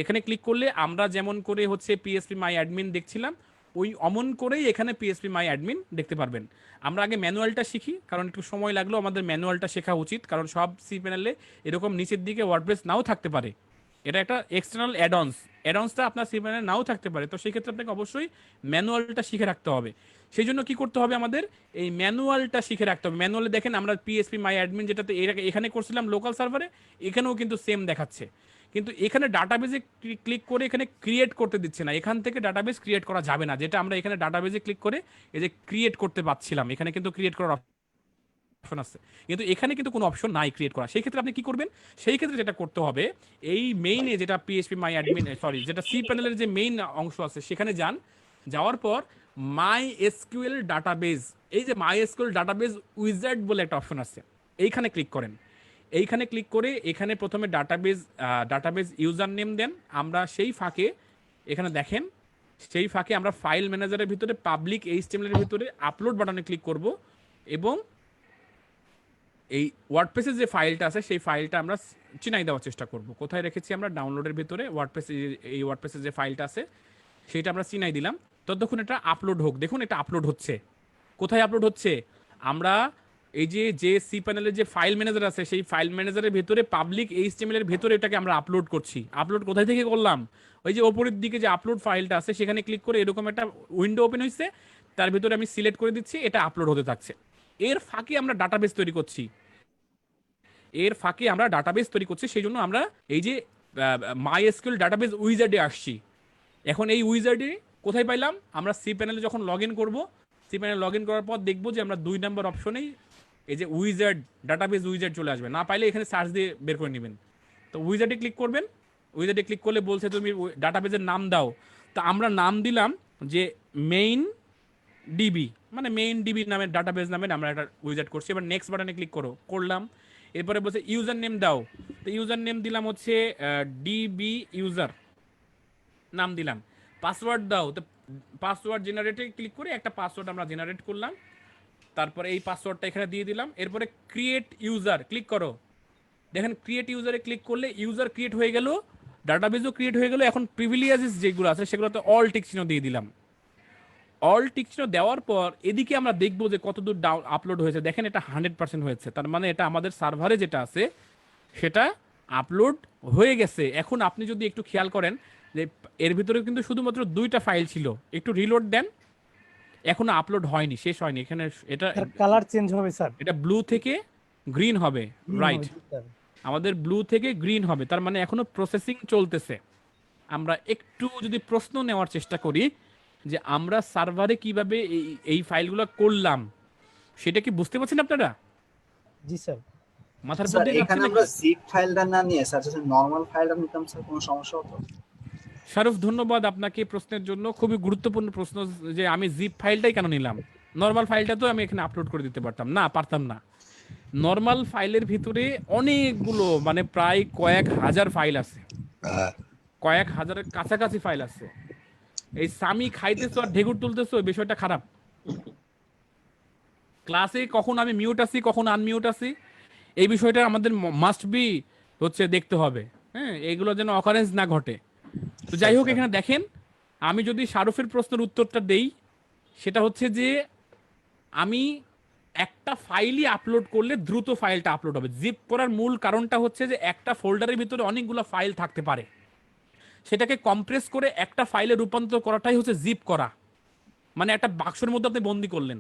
এখানে ক্লিক করলে আমরা যেমন করে হচ্ছে পিএইচপি মাই অ্যাডমিন দেখছিলাম ওই অমন করেই এখানে পিএইচপি মাই অ্যাডমিন দেখতে পারবেন। আমরা আগে ম্যানুয়ালটা শিখি, কারণ একটু সময় লাগলো আমাদের ম্যানুয়ালটা শেখা উচিত, কারণ সব সি প্যানেলে এরকম নিচের দিকে ওয়ার্ডপ্রেস নাও থাকতে পারে। এটা একটা এক্সটার্নাল অ্যাডঅনসটা আপনার সি প্যানেলে নাও থাকতে পারে, তো সেই ক্ষেত্রে আপনাকে অবশ্যই ম্যানুয়ালটা শিখে রাখতে হবে। সেই জন্য কি করতে হবে, আমাদের এই ম্যানুয়ালটা শিখে রাখতে হবে। ম্যানুয়ালে দেখেন আমরা পিএইচপি মাই অ্যাডমিন যেটাতে এখানে করছিলাম লোকাল সার্ভারে, এখানেও কিন্তু সেম দেখাচ্ছে, কিন্তু এখানে ডাটাবেজে ক্লিক করে এখানে ক্রিয়েট করতে দিচ্ছে না। এখান থেকে ডাটাবেস ক্রিয়েট করা যাবে না, যেটা আমরা এখানে ডাটাবেজে ক্লিক করে এই যে ক্রিয়েট করতে পারছিলাম, এখানে কিন্তু ক্রিয়েট করার অপশন আছে, কিন্তু এখানে কিন্তু কোনো অপশন নাই ক্রিয়েট করা। সেই ক্ষেত্রে আপনি কি করবেন, সেই ক্ষেত্রে যেটা করতে হবে, এই মেইনে যেটা পিএইচপি মাই অ্যাডমিন সরি যেটা সি প্যানেলের যে মেইন অংশ আছে সেখানে যান, যাওয়ার পর মাই এসকিউএল ডাটাবেজ, এই যে মাই এসকিউএল ডাটাবেজ উইজার্ড বলে একটা অপশন আছে, এইখানে ক্লিক করেন। এইখানে ক্লিক করে এখানে প্রথমে ডাটাবেজ ইউজার নেম দেন। আমরা সেই ফাঁকে এখানে দেখেন, সেই ফাঁকে আমরা ফাইল ম্যানেজারের ভিতরে পাবলিক এইচটিএমএল এর ভিতরে আপলোড বাটনে ক্লিক করব, এবং এই ওয়ার্ডপ্রেসের যে ফাইলটা আছে সেই ফাইলটা আমরা চিনাই দেওয়ার চেষ্টা করব। কোথায় রেখেছি আমরা, ডাউনলোডের ভিতরে ওয়ার্ডপ্রেস, এই ওয়ার্ডপ্রেসের যে ফাইলটা আছে সেটা আমরা চিনাই দিলাম। ততক্ষণ এটা আপলোড হোক। দেখুন এটা আপলোড হচ্ছে। কোথায় আপলোড হচ্ছে, আমরা এই যে সি প্যানেলের যে ফাইল ম্যানেজার আছে সেই ফাইল ম্যানেজারের ভেতরে পাবলিক এইচটিএমএল এর ভেতরে এটাকে আমরা আপলোড করছি। আপলোড কোথায় থেকে করলাম, ওই যে ওপরের দিকে যে আপলোড ফাইলটা আছে সেখানে ক্লিক করে এরকম একটা উইন্ডো ওপেন হয়েছে, তার ভিতরে আমি সিলেক্ট করে দিচ্ছি, এটা আপলোড হতে থাকছে। এর ফাঁকে আমরা ডাটাবেস তৈরি করছি, সেই জন্য আমরা এই যে মাই এসকিউএল ডাটাবেস উইজার্ডে আসছি। এখন এই উইজার্ডে কোথায় পাইলাম, আমরা সি প্যানেলে যখন লগ ইন করবো, সি প্যানেলে লগ ইন করার পর দেখবো যে আমরা 2 নম্বর অপশনেই এই যে উইজার্ড, ডাটাবেস উইজার্ড চলে আসবে। না পাইলে এখানে সার্চ দিয়ে বের করে নেবেন। তো উইজার্ডে ক্লিক করবেন, উইজার্ডে ক্লিক করলে বলছে তুমি ডাটাবেসের নাম দাও। তো আমরা নাম দিলাম যে মেইন ডিবি, মানে মেইন ডিবি নামের ডাটাবেস নামের আমরা একটা উইজার্ড করছি। এবার নেক্সট বাটনে ক্লিক করলাম। এরপরে বলছে ইউজার নেম দাও, তো ইউজার নেম দিলাম হচ্ছে ডিবি ইউজার নাম দিলাম। পাসওয়ার্ড দাও, তো পাসওয়ার্ড জেনারেটে ক্লিক করে একটা পাসওয়ার্ড আমরা জেনারেট করলাম, তারপরে এই পাসওয়ার্ডটা এখানে দিয়ে দিলাম। এরপরে ক্রিয়েট ইউজার ক্লিক করো, দেখেন ক্রিয়েট ইউজারে ক্লিক করলে ইউজার ক্রিয়েট হয়ে গেল, ডাটাবেসও ক্রিয়েট হয়ে গেল। এখন প্রিভিলিয়াজেস যেগুলো আছে সেগুলোতে অল টিক চিহ্ন দিয়ে দিলাম। অল টিক চিহ্ন দেওয়ার পর এদিকে আমরা দেখবো যে কতদূর আপলোড হয়েছে। দেখেন এটা 100% হয়েছে, তার মানে এটা আমাদের সার্ভারে যেটা আছে সেটা আপলোড হয়ে গেছে। এখন আপনি যদি একটু খেয়াল করেন যে এর ভিতরে কিন্তু শুধুমাত্র 2টা ফাইল ছিল, একটু রিলোড দেন, এখনো আপলোড হয়নি, শেষ হয়নি। এখানে এটা কালার চেঞ্জ হবে স্যার, এটা ব্লু থেকে গ্রিন হবে, রাইট, স্যার। আমাদের ব্লু থেকে গ্রিন হবে, তার মানে এখনো প্রসেসিং চলতেছে। আমরা একটু যদি প্রশ্ন নেওয়ার চেষ্টা করি যে আমরা সার্ভারে কিভাবে এই ফাইলগুলো করলাম, সেটা কি বুঝতে পারছেন আপনারা? জি স্যার। মাথার স্যার মধ্যে এখানে আমরা জিপ ফাইলটা না নিয়ে স্যার যদি নরমাল ফাইলটা নিতাম স্যার কোনো সমস্যা হতো? শারুফ, ধন্যবাদ আপনাকে প্রশ্নের জন্য, খুবই গুরুত্বপূর্ণ প্রশ্ন যে আমি জিপ ফাইলটাই কেন নিলাম। নর্মাল ফাইলটা তো আমি এখানে আপলোড করে দিতে পারতাম, না পারতাম না। নর্মাল ফাইলের ভিতরে অনেকগুলো, মানে প্রায় কয়েক হাজার ফাইল আছে, কয়েক হাজারের কাছাকাছি ফাইল আছে। এই সামি খাইতেছো আর ঢেকুর তুলতেছো, বিষয়টা খারাপ। ক্লাসে কখন আমি মিউট আছি কখন আনমিউট আছি এই বিষয়টা আমাদের মাস্ট বি হচ্ছে দেখতে হবে, হ্যাঁ, এগুলো যেন অকারেন্স না ঘটে। তো যাই হোক এখানে দেখেন, আমি যদি শারুফের প্রশ্নের উত্তরটা দেই, সেটা হচ্ছে যে আমি একটা ফাইলই আপলোড করলে দ্রুত ফাইলটা আপলোড হবে। জিপ করার মূল কারণটা হচ্ছে যে একটা ফোল্ডারের ভিতরে অনেকগুলো ফাইল থাকতে পারে, সেটাকে কম্প্রেস করে একটা ফাইলে রূপান্তর করাটাই হচ্ছে জিপ করা। মানে একটা বাক্সের মধ্যে আপনি বন্দি করলেন,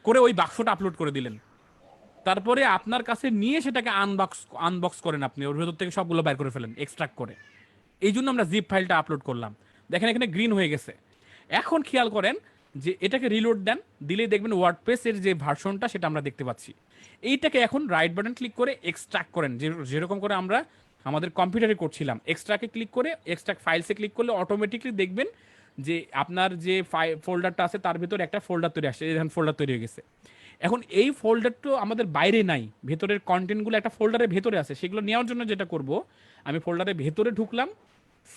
করে ওই বাক্সটা আপলোড করে দিলেন, তারপরে আপনার কাছে নিয়ে সেটাকে আনবক্স করেন, আপনি ওর ভেতর থেকে সবগুলো বের করে ফেলেন এক্সট্রাক্ট করে। এই জন্য আমরা জিপ ফাইলটা আপলোড করলাম। দেখেন এখানে গ্রিন হয়ে গেছে। এখন খেয়াল করেন যে এটাকে রিলোড দেন, দিলেই দেখবেন ওয়ার্ডপ্রেসের যে ভার্সনটা সেটা আমরা দেখতে পাচ্ছি। এইটাকে এখন রাইট বাটন ক্লিক করে এক্সট্রাক্ট করেন, যেরকম করে আমরা আমাদের কম্পিউটারে করছিলাম। এক্সট্রাকে ক্লিক করে এক্সট্রাক্ট ফাইলসে ক্লিক করলে অটোমেটিকলি দেখবেন যে আপনার যে ফোল্ডারটা আছে তার ভিতরে একটা ফোল্ডার তৈরি আসছে, এখানে ফোল্ডার তৈরি হয়ে গেছে। এখন এই ফোল্ডারটা আমাদের বাইরে নাই, ভেতরের কন্টেন্টগুলো একটা ফোল্ডারের ভেতরে আছে। সেগুলো নেওয়ার জন্য যেটা করব, আমি ফোল্ডারের ভেতরে ঢুকলাম,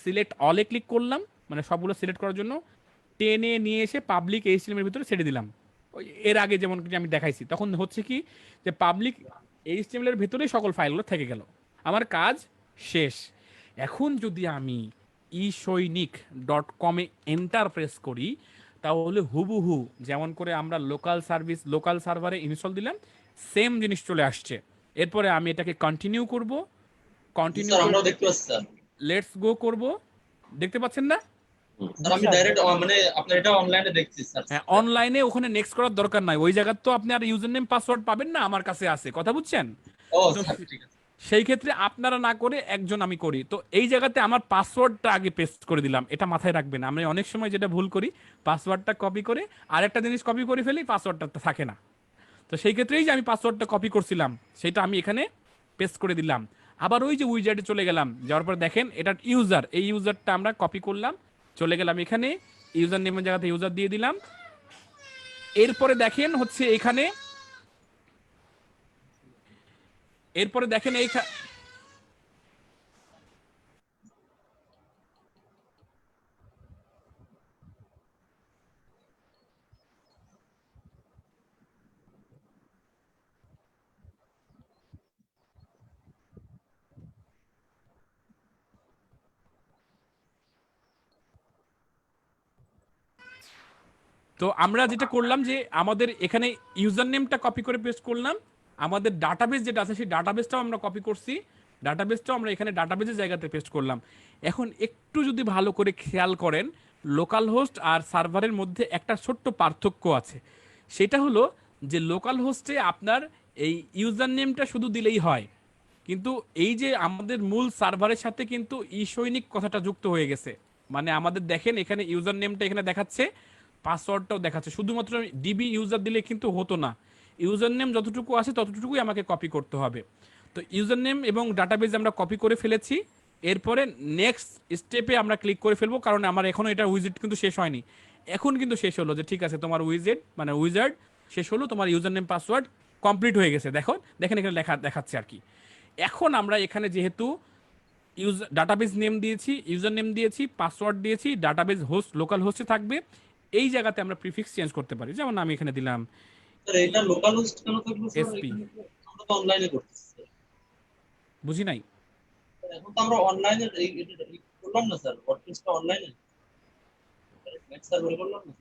সিলেক্ট অলে ক্লিক করলাম, মানে সবগুলো সিলেক্ট করার জন্য টেনে নিয়ে এসে পাবলিক এইচটিএমএল এর ভিতরে ছেড়ে দিলাম। ওই এর আগে যেমন কি আমি দেখাইছি, তখন হচ্ছে কি যে পাবলিক এইচটিএমএল এর ভিতরেই সকল ফাইলগুলো থেকে গেল, আমার কাজ শেষ। এখন যদি আমি ishoinik.com এন্টার প্রেস করি, তাহলে হুবহু যেমন করে আমরা লোকাল সার্ভারে ইনস্টল দিলাম, সেম জিনিস চলে আসছে। এরপরে আমি এটাকে কন্টিনিউ করব, কন্টিনিউ স্যার আমরাও দেখতে পাচ্ছি স্যার। লেটস গো করব। দেখতে পাচ্ছেন না? স্যার আমি ডাইরেক্ট মানে আপনার এটা অনলাইনে দেখছি স্যার। হ্যাঁ, অনলাইনে ওখানে নেক্সট করার দরকার নাই, ওই জায়গায় তো আপনি আর ইউজার নেম পাসওয়ার্ড পাবেন না, আমার কাছে আছে, কথা বুঝছেন? ও তো স্যার ঠিক আছে। সেই ক্ষেত্রে আপনারা না করে একজন আমি করি, তো এই জায়গাতে আমার পাসওয়ার্ডটা আগে পেস্ট করে দিলাম। এটা মাথায় রাখবেন, আমরা অনেক সময় যেটা ভুল করি, পাসওয়ার্ডটা কপি করে আরেকটা জিনিস কপি করে ফেলি, পাসওয়ার্ডটা থাকে না। তো সেই ক্ষেত্রেই যে আমি পাসওয়ার্ডটা কপি করছিলাম সেটা আমি এখানে পেস্ট করে দিলাম। আবার ওই যে উইজার্ডে চলে গেলাম, যাওয়ার পর দেখেন এটা ইউজার, এই ইউজারটা আমরা কপি করলাম, চলে গেলাম এখানে ইউজার নেমের জায়গাতে ইউজার দিয়ে দিলাম। এরপরে দেখেন হচ্ছে এখানে, এরপরে দেখেন এই তো আমরা যেটা করলাম যে আমাদের এখানে ইউজার নেমটা কপি করে পেস্ট করলাম, আমাদের ডাটাবেস যেটা আছে সেই ডাটাবেসটাও আমরা কপি করছি, ডাটাবেসটাও আমরা এখানে ডাটাবেসের জায়গাতে পেস্ট করলাম। এখন একটু যদি ভালো করে খেয়াল করেন, লোকাল হোস্ট আর সার্ভারের মধ্যে একটা ছোট্ট পার্থক্য আছে। সেটা হলো যে লোকাল হোস্টে আপনার এই ইউজার নেমটা শুধু দিলেই হয়, কিন্তু এই যে আমাদের মূল সার্ভারের সাথে কিন্তু ইসৈনিক কথাটা যুক্ত হয়ে গেছে। মানে আমাদের দেখেন এখানে ইউজার নেমটা এখানে দেখাচ্ছে, পাসওয়ার্ডটাও দেখাচ্ছে, শুধুমাত্র ডিবি ইউজার দিলে কিন্তু হতো না। ইউজার নেম যতটুকু আছে ততটুকুই আমাকে কপি করতে হবে। তো ইউজার নেম এবং ডাটাবেজ আমরা কপি করে ফেলেছি। এরপরে নেক্সট স্টেপে আমরা ক্লিক করে ফেলবো, কারণ আমার এখনো এটা উইজেট কিন্তু শেষ হয়নি। এখন কিন্তু শেষ হলো যে ঠিক আছে তোমার উইজার্ড শেষ হলো, তোমার ইউজার নেম পাসওয়ার্ড কমপ্লিট হয়ে গেছে। দেখেন এখানে দেখাচ্ছে আর কি। এখন আমরা এখানে যেহেতু ডাটাবেজ নেম দিয়েছি, ইউজার নেম দিয়েছি, পাসওয়ার্ড দিয়েছি, ডাটাবেজ হোস্ট লোকাল হোস্টে থাকবে, এই জায়গাতে আমরা প্রিফিক্স চেঞ্জ করতে পারি। যেমন আমি এখানে দিলাম স্যার এটা লোকাল হোস্ট কেন থাকলো স্যার? SP। আমরা তো অনলাইনে করতেছি স্যার। বুঝি নাই। এখন তো আমরা অনলাইনে করলাম না স্যার, ওয়ার্ডপ্রেসটা অনলাইনে নেক্সট সার্ভারে করলাম না।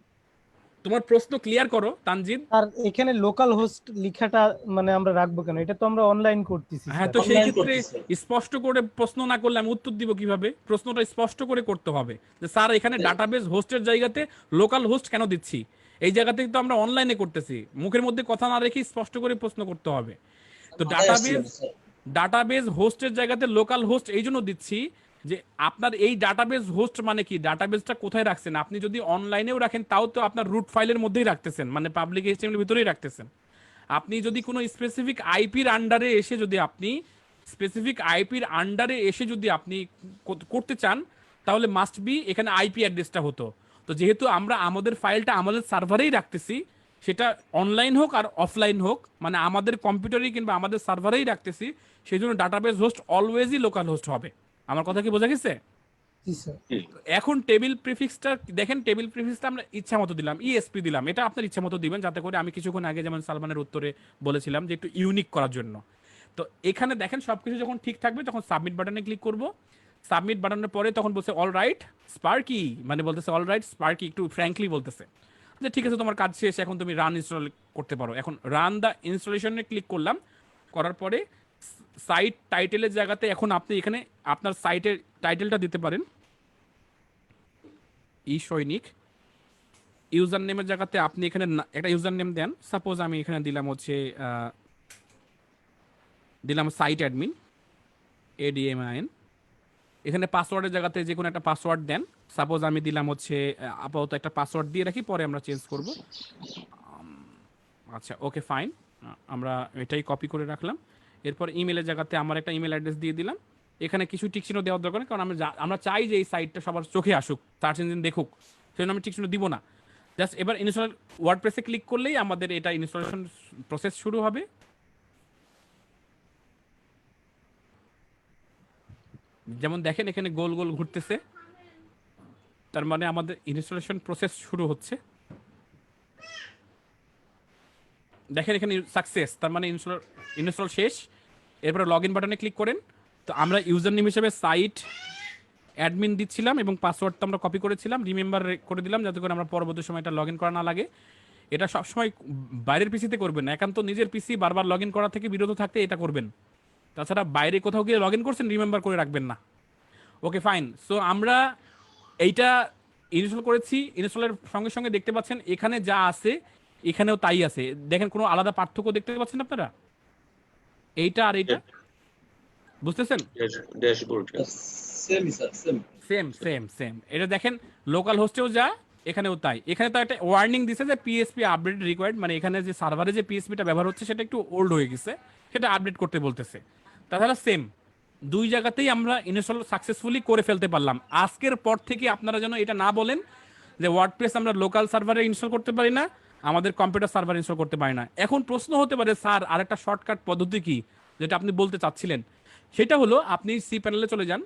তোমার প্রশ্ন ক্লিয়ার করো তানজিদ। আর এখানে লোকাল হোস্ট লেখাটা মানে আমরা রাখবো কেন? এটা তো আমরা অনলাইন করতেছি হ্যাঁ, স্যার। তো সেই Online ক্ষেত্রে করতেছে। স্পষ্ট করে প্রশ্ন না করলে আমি উত্তর দিব কিভাবে? প্রশ্নটা স্পষ্ট করে করতে হবে যে স্যার এখানে ডাটাবেস হোস্টের জায়গাতে লোকাল হোস্ট কেন দিচ্ছি, এই জায়গাতে তো আমরা অনলাইনে করতেছি। মুখের মধ্যে কথা না রেখে স্পষ্ট করে প্রশ্ন করতে হবে। তো ডাটাবেস হোস্টের জায়গাতে লোকাল হোস্ট এই জন্য দিচ্ছি যে আপনার এই ডাটাবেস হোস্ট মানে কি, ডাটাবেসটা কোথায় রাখছেন আপনি? যদি অনলাইনেও রাখেন তাও তো আপনার রুট ফাইলের মধ্যেই রাখতেছেন, মানে পাবলিক এইচটিএমএল এর ভিতরেই রাখতেছেন। আপনি যদি কোনো স্পেসিফিক আইপির আন্ডারে এসে যদি আপনি করতে চান, তাহলে মাস্ট বি এখানে আইপি অ্যাড্রেসটা হতো। তো যেহেতু আমরা আমাদের ফাইলটা আমাদের সার্ভারেই রাখতেছি, সেটা অনলাইন হোক আর অফলাইন হোক, মানে আমাদের কম্পিউটারেই কিংবা আমাদের সার্ভারেই রাখতেছি, সেই জন্য ডাটাবেস হোস্ট অলওয়েজই লোকাল হোস্ট হবে। আমার কথা কি বোঝা গেছে? জি স্যার। এখন টেবিল প্রিফিক্সটা দেখেন, টেবিল প্রিফিক্সটা আমরা ইচ্ছা মতো দিলাম, ইএসপি দিলাম, এটা আপনার ইচ্ছা মতো দিবেন, যাতে করে আমি কিছুক্ষণ আগে যেমন সালমানের উত্তরে বলেছিলাম যে একটু ইউনিক করার জন্য। তো এখানে দেখেন সবকিছু যখন ঠিক থাকবে তখন সাবমিট বাটনে ক্লিক করব। সাবমিট বাটনের পরে তখন বলছে অল রাইট স্পার্কি, মানে বলতেছে অল রাইট স্পার্কি, একটু ফ্র্যাঙ্কলি বলতেছে যে ঠিক আছে তোমার কাজ শেষ, এখন তুমি রান ইনস্টল করতে পারো। এখন রান দ্য ইনস্টলেশনে ক্লিক করলাম, করার পরে সাইট টাইটেলের জায়গাতে এখন আপনি এখানে আপনার সাইটের টাইটেলটা দিতে পারেন ই সৈনিক। ইউজার নেমের জায়গাতে আপনি এখানে একটা ইউজার নেম দেন, সাপোজ আমি এখানে দিলাম হচ্ছে দিলাম সাইট অ্যাডমিন ADMIN। এখানে পাসওয়ার্ডের জায়গাতে যে কোনো একটা পাসওয়ার্ড দেন, সাপোজ আমি দিলাম হচ্ছে আপাতত একটা পাসওয়ার্ড দিয়ে রাখি, পরে আমরা চেঞ্জ করব। আচ্ছা ওকে ফাইন, আমরা এটাই কপি করে রাখলাম। এরপর ইমেলের জায়গাতে আমার একটা ইমেল অ্যাড্রেস দিয়ে দিলাম। এখানে কিছু টিকচিহ্ন দেওয়ার দরকার নেই, কারণ আমরা চাই যে এই সাইটটা সবার চোখে আসুক, সার্চ ইঞ্জিন দেখুক, সেজন্য আমি টিকচিহ্ন দিব না। জাস্ট এবার ইনস্টল ওয়ার্ডপ্রেসে ক্লিক করলেই আমাদের এটা ইনস্টলেশন প্রসেস শুরু হবে। যেমন দেখেন এখানে গোল গোল ঘুরতেছে, তার মানে আমাদের ইনস্টলেশন প্রসেস শুরু হচ্ছে। দেখেন এখানে সাকসেস, তার মানে ইনস্টল শেষ। এরপরে লগ ইন বাটনে ক্লিক করেন। তো আমরা ইউজার নেম হিসেবে সাইট অ্যাডমিন দিচ্ছিলাম এবং পাসওয়ার্ডটা আমরা কপি করেছিলাম, রিমেম্বার করে দিলাম যাতে করে আমরা পরবর্তী সময় এটা লগ ইন করা না লাগে। এটা সবসময় বাইরের পিসিতে করবেন না, একান্ত নিজের পিসি বারবার লগ ইন করা থেকে বিরত থাকতে এটা করবেন। তাছাড়া বাইরে কোথাও গিয়ে লগ ইন করছেন রিমেম্বার করে রাখবেন না। ওকে ফাইন, সো আমরা এইটা ইনস্টল করেছি। ইনস্টলের সঙ্গে সঙ্গে দেখতে পাচ্ছেন এখানে যা আছে এখানেও তাই আছে। দেখেন কোনো আলাদা পার্থক্য দেখতে পাচ্ছেন আপনারা এইটা আর এইটা, বুঝতেছেন? ড্যাশবোর্ড সেমই sir, same. Same same same. এটা দেখেন লোকাল হোস্টেও যা এখানেও তাই। এখানে তো একটা ওয়ার্নিং দিছে যে পিএসপি আপডেট রিকোয়ার্ড, মানে এখানে যে সার্ভারে যে পিএসপিটা ব্যবহার হচ্ছে সেটা একটু ওল্ড হয়ে গেছে, সেটা আপডেট করতে বলতেছে। তাছাড়া সেম দুই জায়গাতেই আমরা ইনস্টল সাকসেসফুলি করে ফেলতে পারলাম। আজকের পর থেকে আপনারা যেন এটা না বলেন যে ওয়ার্ডপ্রেস আমরা লোকাল সার্ভারে ইনস্টল করতে পারি না, আমাদের কম্পিউটার সার্ভার ইনস্টল করতে পারি না। এখন প্রশ্ন হতে পারে স্যার আরেকটা শর্টকাট পদ্ধতি কি, যেটা আপনি বলতে চাচ্ছিলেন, সেটা হলো আপনি সি প্যানেলে চলে যান,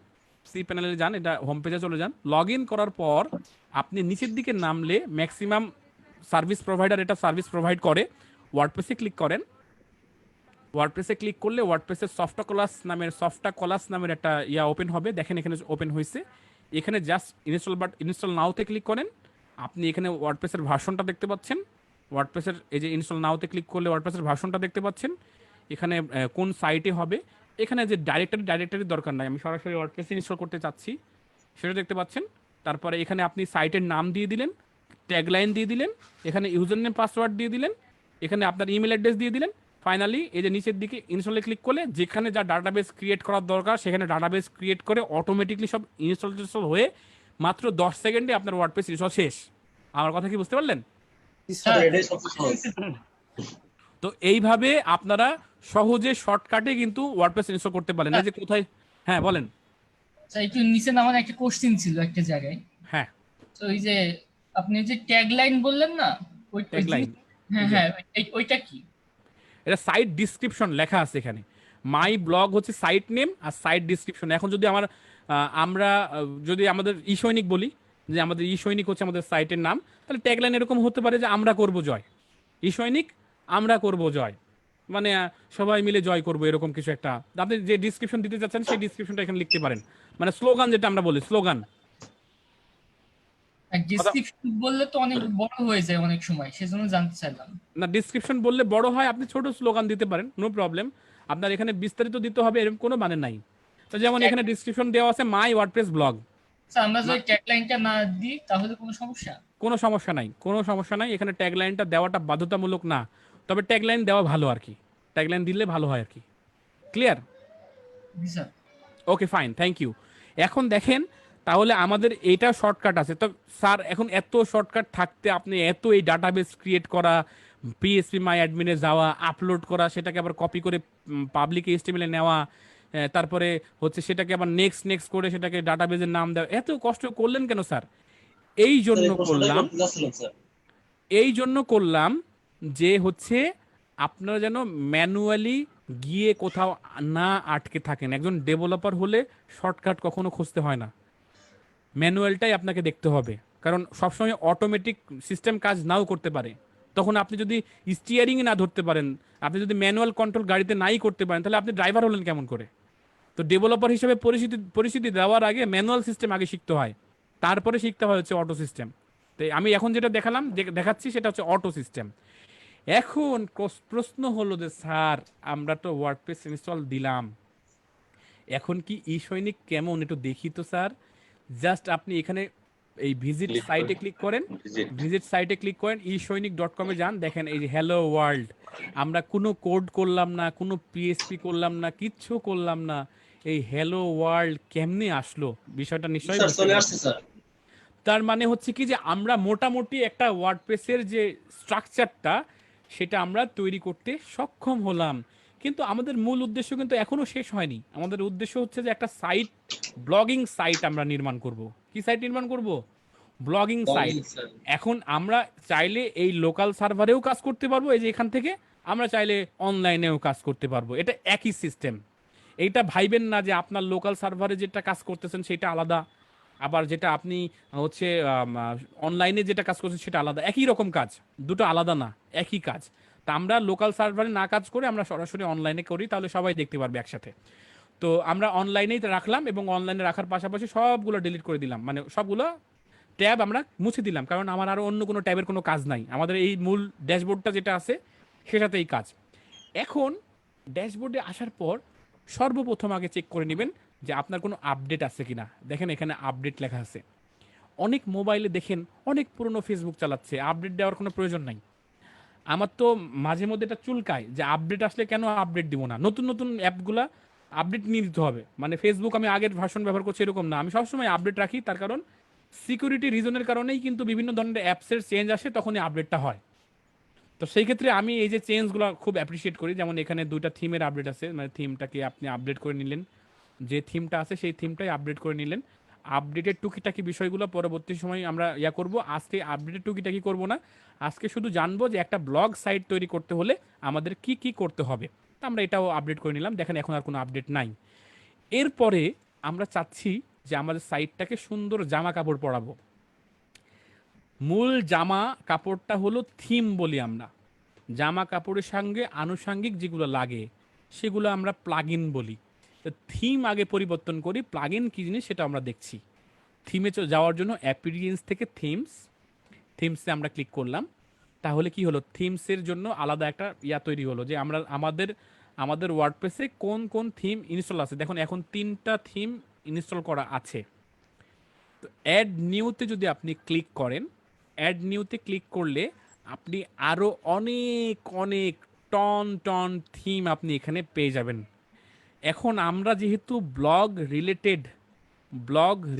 সি প্যানেলে যান, এটা হোম পেজে চলে যান। লগ ইন করার পর আপনি নিচের দিকে নামলে ম্যাক্সিমাম সার্ভিস প্রোভাইডার এটা সার্ভিস প্রোভাইড করে। ওয়ার্ডপ্রেসে ক্লিক করেন, ওয়ার্ডপ্রেসে ক্লিক করলে ওয়ার্ডপ্রেসের সফটা কলাস নামের একটা ওপেন হবে। দেখেন এখানে ওপেন হয়েছে। এখানে জাস্ট ইনস্টল নাওতে ক্লিক করেন, আপনি এখানে ওয়ার্ডপ্রেসের ভার্সনটা দেখতে পাচ্ছেন। ওয়ার্ডপ্রেসের এই যে ইনস্টল নাওতে ক্লিক করলে ওয়ার্ডপ্রেসের ভার্সনটা দেখতে পাচ্ছেন। এখানে কোন সাইটে হবে, এখানে যে ডাইরেক্টরির দরকার নাই, আমি সরাসরি ওয়ার্ডপ্রেসে ইনস্টল করতে চাচ্ছি সেটা দেখতে পাচ্ছেন। তারপরে এখানে আপনি সাইটের নাম দিয়ে দিলেন, ট্যাগলাইন দিয়ে দিলেন, এখানে ইউজার নেম পাসওয়ার্ড দিয়ে দিলেন, এখানে আপনার ইমেল অ্যাড্রেস দিয়ে দিলেন। ফাইনালি এই যে নিচের দিকে ইনস্টলে ক্লিক করলে যেখানে যা ডাটাবেস ক্রিয়েট করার দরকার সেখানে ডাটাবেস ক্রিয়েট করে অটোমেটিকলি সব ইনস্টল হয়ে মাত্র 10 সেকেন্ডে আপনার ওয়ার্ডপ্রেস ইনস্টল শেষ। আমার কথা কি বুঝতে পারলেন? স্যার এটাই সবচেয়ে সহজ। তো এইভাবে আপনারা সহজে শর্টকাটে কিন্তু ওয়ার্ডপ্রেস ইনস্টল করতে পারেন। এই যে কোথায়, হ্যাঁ বলেন। স্যার একটু নিচে নামার একটা কোশ্চেন ছিল একটা জায়গায়। হ্যাঁ, তো ওই যে আপনি যে ট্যাগলাইন বললেন না, ওই ট্যাগলাইন, হ্যাঁ হ্যাঁ ওইটা কি? এটা সাইট ডিসক্রিপশন লেখা আছে এখানে। মাই ব্লগ হচ্ছে সাইট নেম আর সাইট ডিসক্রিপশন। এখন যদি আমরা যদি আমাদের ই সৈনিক বলি যে আমাদের ই সৈনিক হচ্ছে আমাদের সাইটের নাম, তাহলে ট্যাগলাইন এরকম হতে পারে যে আমরা করব জয়, ই সৈনিক আমরা করব জয়, মানে সবাই মিলে জয় করব, এরকম কিছু একটা। আপনি যে ডিসক্রিপশন দিতে চাচ্ছেন সেই ডিসক্রিপশনটা এখানে লিখতে পারেন, মানে স্লোগান যেটা আমরা বলি স্লোগান। ডেসক্রিপশন বললে তো অনেক বড় হয়ে যায় অনেক সময়, সেজন্য জানতে চাইলাম। না, ডিসক্রিপশন বললে বড় হয়, আপনি ছোট স্লোগান দিতে পারেন, নো প্রবলেম। আপনার এখানে বিস্তারিত দিতে হবে এরকম কোনো মানে নাই। তো যেমন এখানে ডিসক্রিপশন দেওয়া আছে মাই ওয়ার্ডপ্রেস ব্লগ। স্যার আমরা যদি ট্যাগলাইনটা না দিই তাহলে কোনো সমস্যা? কোনো সমস্যা নাই, কোনো সমস্যা নাই। এখানে ট্যাগলাইনটা দেওয়াটা বাধ্যতামূলক না, তবে ট্যাগলাইন দেওয়া ভালো আর কি, ট্যাগলাইন দিলে ভালো হয় আর কি। ক্লিয়ার? জি sir. Okay fine, thank you. এখন দেখেন তাহলে আমাদের এইটা শর্টকাট আছে। তো স্যার এখন এত শর্টকাট থাকতে আপনি এত এই ডাটাবেস ক্রিয়েট করা, পিএসপি মাই অ্যাডমিনে যাওয়া, আপলোড করা, সেটাকে আবার কপি করে পাবলিক এইচটিএমএল এ নেওয়া, তারপরে হচ্ছে সেটাকে আবার নেক্সট করে সেটাকে ডাটাবেজের নাম দেওয়া, এত কষ্ট করলেন কেন স্যার? এই জন্য করলাম, এই জন্য করলাম যে হচ্ছে আপনারা যেন ম্যানুয়ালি গিয়ে কোথাও না আটকে থাকেন। একজন ডেভেলপার হলে শর্টকাট কখনো খুঁজতে হয় না, ম্যানুয়ালটাই আপনাকে দেখতে হবে। কারণ সবসময় অটোমেটিক সিস্টেম কাজ নাও করতে পারে। তখন আপনি যদি স্টিয়ারিং না ধরতে পারেন, আপনি যদি ম্যানুয়াল কন্ট্রোল গাড়িতে নাই করতে পারেন, তাহলে আপনি ড্রাইভার হলেন কেমন করে? তো ডেভেলপার হিসেবে পরিচিতি দেওয়ার আগে ম্যানুয়াল সিস্টেম আগে শিখতে হয়, তারপরে শিখতে হয় হচ্ছে অটো সিস্টেম। তো আমি এখন যেটা দেখাচ্ছি সেটা হচ্ছে অটো সিস্টেম। এখন প্রশ্ন হলো যে স্যার আমরা তো ওয়ার্ডপ্রেস ইনস্টল দিলাম, এখন কি ই সৈনিক কেমন একটু দেখি তো স্যার। জাস্ট আপনি এখানে এই ভিজিট ক্লিক সাইটে করে ক্লিক করেন, ভিজিট। ভিজিট সাইটে ক্লিক করেন, ishoinik.com-এ যান, দেখেন এই যে হ্যালো ওয়ার্ল্ড। আমরা কোনো কোড করলাম না, কোনো পিএসপি করলাম না, কিচ্ছু করলাম না, এই হ্যালো ওয়ার্ল্ড কেমনে আসলো বিষয়টা নিশ্চয়ই স্যার বুঝতে চলে পারছেন। আসছে স্যার। তার মানে হচ্ছে কি যে আমরা মোটামুটি একটা ওয়ার্ডপ্রেসের যে স্ট্রাকচারটা সেটা আমরা তৈরি করতে সক্ষম হলাম। কিন্তু আমাদের মূল উদ্দেশ্য কিন্তু এখনো শেষ হয়নি। আমাদের উদ্দেশ্য হচ্ছে যে একটা সাইট, ব্লগিং সাইট আমরা নির্মাণ করব। কি সাইট নির্মাণ করব? Blogging site. স্যার এখন আমরা চাইলে এই লোকাল সার্ভারেও কাজ করতে পারবো, এই যে এখান থেকে আমরা চাইলে অনলাইনেও কাজ করতে পারবো, এটা একই সিস্টেম। এইটা ভাইবেন না যে আপনার লোকাল সার্ভারে যেটা কাজ করতেছেন সেটা আলাদা, আবার যেটা আপনি হচ্ছে অনলাইনে যেটা কাজ করছেন সেটা আলাদা। একই রকম কাজ, দুটো আলাদা না, একই কাজ। তা আমরা লোকাল সার্ভারে না কাজ করে আমরা সরাসরি অনলাইনে করি, তাহলে সবাই দেখতে পারবে একসাথে। তো আমরা অনলাইনেই রাখলাম এবং অনলাইনে রাখার পাশাপাশি সবগুলো ডিলিট করে দিলাম, মানে সবগুলো ট্যাব আমরা মুছে দিলাম, কারণ আমার আরও অন্য কোনো ট্যাবের কোনো কাজ নাই। আমাদের এই মূল ড্যাশবোর্ডটা যেটা আছে সেটাতেই কাজ। এখন ড্যাশবোর্ডে আসার পর সর্বপ্রথম আগে চেক করে নেবেন যে আপনার কোনো আপডেট আছে কিনা। দেখেন এখানে আপডেট লেখা আছে। অনেক মোবাইলে দেখেন অনেক পুরনো ফেসবুক চালাচ্ছে, আপডেট দেওয়ার কোনো প্রয়োজন নাই। আমার তো মাঝে মধ্যে এটা চুলকায় যে আপডেট আসলে কেন আপডেট দিব না, নতুন নতুন অ্যাপগুলা আপডেট নিয়ে দিতে হবে। মানে ফেসবুক আমি আগের ভার্সন ব্যবহার করছি এরকম না, আমি সবসময় আপডেট রাখি, তার কারণ সিকিউরিটি রিজনের কারণেই কিন্তু বিভিন্ন ধরনের অ্যাপসের চেঞ্জ আসে, তখনই আপডেটটা হয়। তো সেই ক্ষেত্রে আমি এই যে চেঞ্জগুলো খুব অ্যাপ্রিসিয়েট করি। যেমন এখানে 2টা থিমের আপডেট আছে, মানে থিমটাকে আপনি আপডেট করে নিলেন, যে থিমটা আছে সেই থিমটাই আপডেট করে নিলেন। আপডেটের টুকিটাকি বিষয়গুলো পরবর্তী সময় আমরা করব। আজকে আপডেটের টুকিটাকি করব না, আজকে শুধু জানবো যে একটা ব্লগ সাইট তৈরি করতে হলে আমাদের কি কি করতে হবে। তো আমরা এটাও আপডেট করে নিলাম, দেখেন এখন আর কোনো আপডেট নাই। এরপরে আমরা চাচ্ছি যে আমাদের সাইটটাকে সুন্দর জামা কাপড় পরাবো। মূল জামা কাপড়টা হলো থিম বলি আমরা, জামা কাপড়ের সঙ্গে আনুষঙ্গিক যেগুলো লাগে সেগুলো আমরা প্লাগইন বলি। তো থিম আগে পরিবর্তন করি, প্লাগইন কী জিনিস সেটা আমরা দেখছি। থিমে যাওয়ার জন্য অ্যাপিরিয়েন্স থেকে থিমসে আমরা ক্লিক করলাম। তাহলে কি হলো, থিমসের জন্য আলাদা একটা তৈরি হলো যে আমরা আমাদের ওয়ার্ডপ্রেসে কোন কোন থিম ইনস্টল আছে। দেখুন এখন 3টা থিম ইনস্টল করা আছে। তো অ্যাড নিউতে যদি আপনি ক্লিক করেন, অ্যাড নিউতে ক্লিক করলে আপনি আরও অনেক অনেক টন টন থিম আপনি এখানে পেয়ে যাবেন। এখন আমরা যেহেতু ব্লগ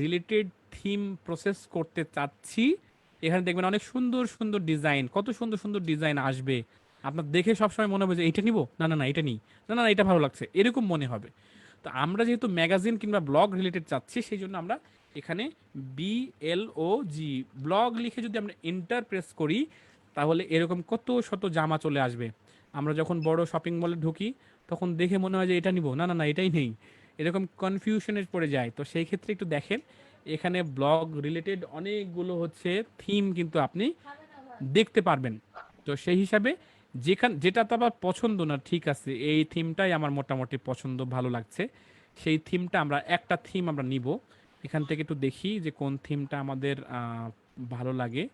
রিলেটেড থিম প্রসেস করতে চাচ্ছি, এখানে দেখবেন অনেক সুন্দর সুন্দর ডিজাইন, কত সুন্দর সুন্দর ডিজাইন আসবে। আপনার দেখে সবসময় মনে হবে যে এইটা নিব, না না না এটা নিই, না না এটা ভালো লাগছে, এরকম মনে হবে। তো আমরা যেহেতু ম্যাগাজিন কিংবা ব্লগ রিলেটেড চাচ্ছি, সেই জন্য আমরা এখানে BLOG ব্লগ লিখে যদি আমরা এন্টার প্রেস করি, তাহলে এরকম কত শত জামা চলে আসবে। আমরা যখন বড় শপিং মলে ঢুকি তখন দেখে মনে হয় যে এটা নিব, না না না এটাই নেই, এরকম কনফিউশনে পড়ে যায়। তো সেই ক্ষেত্রে একটু দেখেন এখানে ব্লগ রিলেটেড অনেকগুলো হচ্ছে থিম কিন্তু আপনি দেখতে পারবেন। তো সেই হিসাবে যেটা তো আবার পছন্দ না, ঠিক আছে এই থিমটাই আমার মোটামুটি পছন্দ, ভালো লাগছে, সেই থিমটা একটা থিম আমরা নিব। এখান থেকে একটু দেখি যে কোন থিমটা আমাদের ভালো লাগে।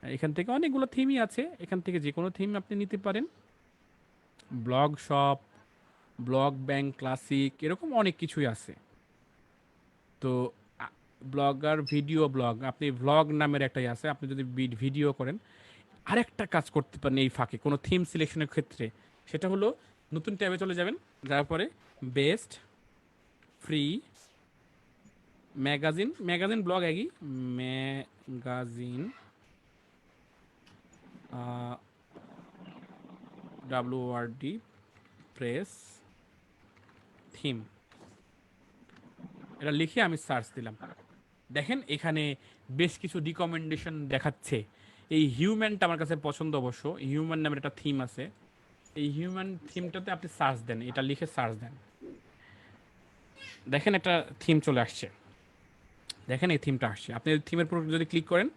এখান থেকে অনেকগুলো থিমই আছে, এখান থেকে যে কোনো থিম আপনি নিতে পারেন। Blog shop, blog bank classic, এরকম অনেক কিছুই আছে। তো ব্লগার ভিডিও ব্লগ, আপনি ভ্লগ নামের একটাই আছে, আপনি যদি ভিডিও করেন। আরেকটা কাজ করতে পারেন এই ফাঁকে কোনো থিম সিলেকশনের ক্ষেত্রে, সেটা হলো নতুন ট্যাবে চলে যাবেন, যাওয়ার পরে বেস্ট ফ্রি ম্যাগাজিন ব্লগ একই ম্যাগাজিন WORD প্রেস থিম, এটা লিখে আমি সার্চ দিলাম। দেখেন এখানে বেশ কিছু রিকমেন্ডেশন দেখাচ্ছে। এই হিউম্যানটা আমার কাছে পছন্দ, অবশ্য হিউম্যান নামের একটা থিম আছে। এই হিউম্যান থিমটাতে আপনি সার্চ দেন, এটা লিখে সার্চ দেন, দেখেন একটা থিম চলে আসছে। দেখেন এই থিমটা আসছে, আপনি থিমের উপর যদি ক্লিক করেন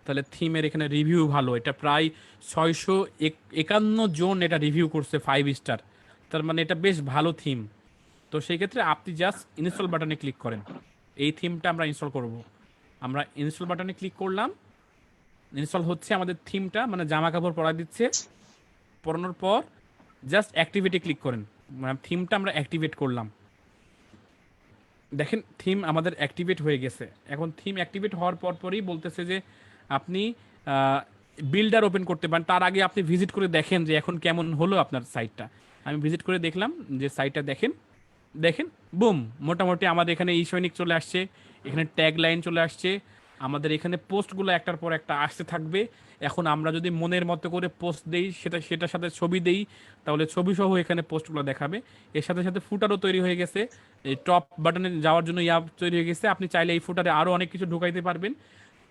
তাহলে থিমের এখানে রিভিউ ভালো, এটা প্রায় 651 জন এটা রিভিউ করছে 5 স্টার, তার মানে এটা বেশ ভালো থিম। তো তো সেই ক্ষেত্রে আপনি জাস্ট ইনস্টল বাটনে ক্লিক করেন। এই থিমটা আমরা ইনস্টল করব। আমরা ইনস্টল বাটনে ক্লিক করলাম, ইনস্টল হচ্ছে আমাদের থিমটা, মানে জামা কাপড় পরা দিচ্ছে। পরানোর পর জাস্ট অ্যাক্টিভেটে ক্লিক করেন, মানে থিমটা আমরা অ্যাক্টিভেট করলাম। দেখেন থিম আমাদের অ্যাক্টিভেট হয়ে গেছে। এখন থিম অ্যাক্টিভেট হওয়ার পরই বলতেছে যে আপনি বিল্ডার ওপেন করতে পারেন। তার আগে আপনি ভিজিট করে দেখেন যে এখন কেমন হলো আপনার সাইটটা। আমি ভিজিট করে দেখলাম যে সাইটটা দেখেন বুম, মোটামুটি আমাদের এখানে ই সৈনিক চলে আসছে, এখানে ট্যাগ লাইন চলে আসছে, আমাদের এখানে পোস্টগুলো একটার পর একটা আসতে থাকবে। এখন আমরা যদি মনের মতো করে পোস্ট দেই, সেটার সাথে ছবি দেই, তাহলে ছবি সহ এখানে পোস্টগুলো দেখাবে। এর সাথে সাথে ফুটারও তৈরি হয়ে গেছে, এই টপ বাটনে যাওয়ার জন্য তৈরি হয়ে গেছে। আপনি চাইলে এই ফুটারে আরও অনেক কিছু ঢুকাইতে পারবেন।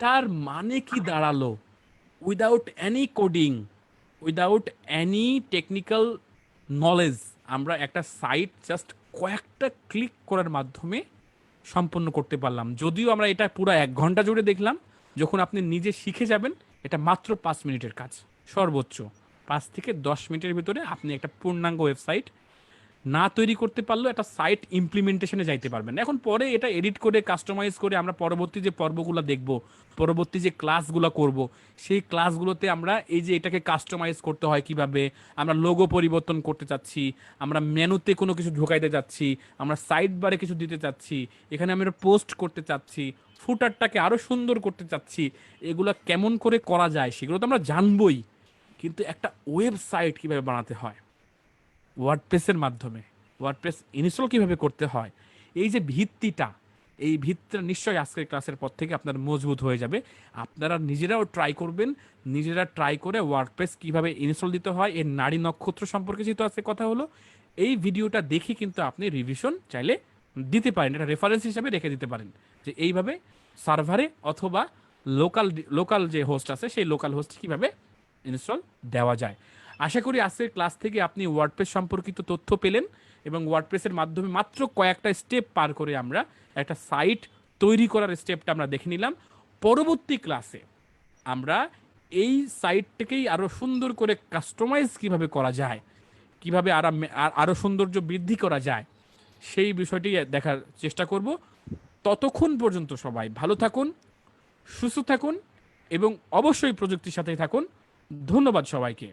তার মানে কি দাঁড়ালো, without any coding, without any technical knowledge আমরা একটা সাইট জাস্ট কয়েকটা ক্লিক করার মাধ্যমে সম্পন্ন করতে পারলাম। যদিও আমরা এটা পুরো 1 ঘন্টা জুড়ে দেখলাম, যখন আপনি নিজে শিখে যাবেন এটা মাত্র 5 মিনিটের কাজ, সর্বোচ্চ 5 থেকে 10 মিনিটের ভিতরে আপনি একটা পূর্ণাঙ্গ ওয়েবসাইট না তৈরি করতে পারলেও একটা সাইট ইমপ্লিমেন্টেশনে যাইতে পারবেন। এখন পরে এটা এডিট করে কাস্টমাইজ করে আমরা পরবর্তী যে পর্বগুলো দেখব, পরবর্তী যে ক্লাসগুলো করব, সেই ক্লাসগুলোতে আমরা এই যে এটাকে কাস্টমাইজ করতে হয় কিভাবে, আমরা লোগো পরিবর্তন করতে চাচ্ছি, আমরা মেনুতে কোনো কিছু ঢোকাইতে চাচ্ছি, আমরা সাইড বারে কিছু দিতে চাচ্ছি, এখানে আমরা পোস্ট করতে চাচ্ছি, ফুটারটাকে আরও সুন্দর করতে চাচ্ছি, এগুলো কেমন করে করা যায় সেগুলো তো আমরা জানবই। কিন্তু একটা ওয়েবসাইট কিভাবে বানাতে হয়, ওয়ার্ডপ্রেসের মাধ্যমে ওয়ার্ডপ্রেস ইনস্টল কীভাবে করতে হয়, এই যে ভিত্তিটা, এই ভিত্তিটা নিশ্চয়ই আজকের ক্লাসের পর থেকে আপনার মজবুত হয়ে যাবে। আপনারা নিজেরাও ট্রাই করবেন, নিজেরা ট্রাই করে ওয়ার্ডপ্রেস কীভাবে ইনস্টল দিতে হয়, এর নারী নক্ষত্র সম্পর্কে যেহেতু আজকে কথা হলো, এই ভিডিওটা দেখে কিন্তু আপনি রিভিশন চাইলে দিতে পারেন, এটা রেফারেন্স হিসাবে রেখে দিতে পারেন যে এইভাবে সার্ভারে অথবা লোকাল যে হোস্ট আছে সেই লোকাল হোস্ট কীভাবে ইনস্টল দেওয়া যায়। আশা করি আজকের ক্লাস থেকে আপনি ওয়ার্ডপ্রেস সম্পর্কিত তথ্য পেলেন এবং ওয়ার্ডপ্রেসের মাধ্যমে মাত্র কয়েকটা স্টেপ পার করে আমরা একটা সাইট তৈরি করার স্টেপটা আমরা দেখে নিলাম। পরবর্তী ক্লাসে আমরা এই সাইটটাকেই আরও সুন্দর করে কাস্টমাইজ কিভাবে করা যায়, কিভাবে আরও সৌন্দর্য বৃদ্ধি করা যায়, সেই বিষয়টি দেখার চেষ্টা করব। ততক্ষণ পর্যন্ত সবাই ভালো থাকুন, সুস্থ থাকুন এবং অবশ্যই প্রযুক্তির সাথেই থাকুন। ধন্যবাদ সবাইকে।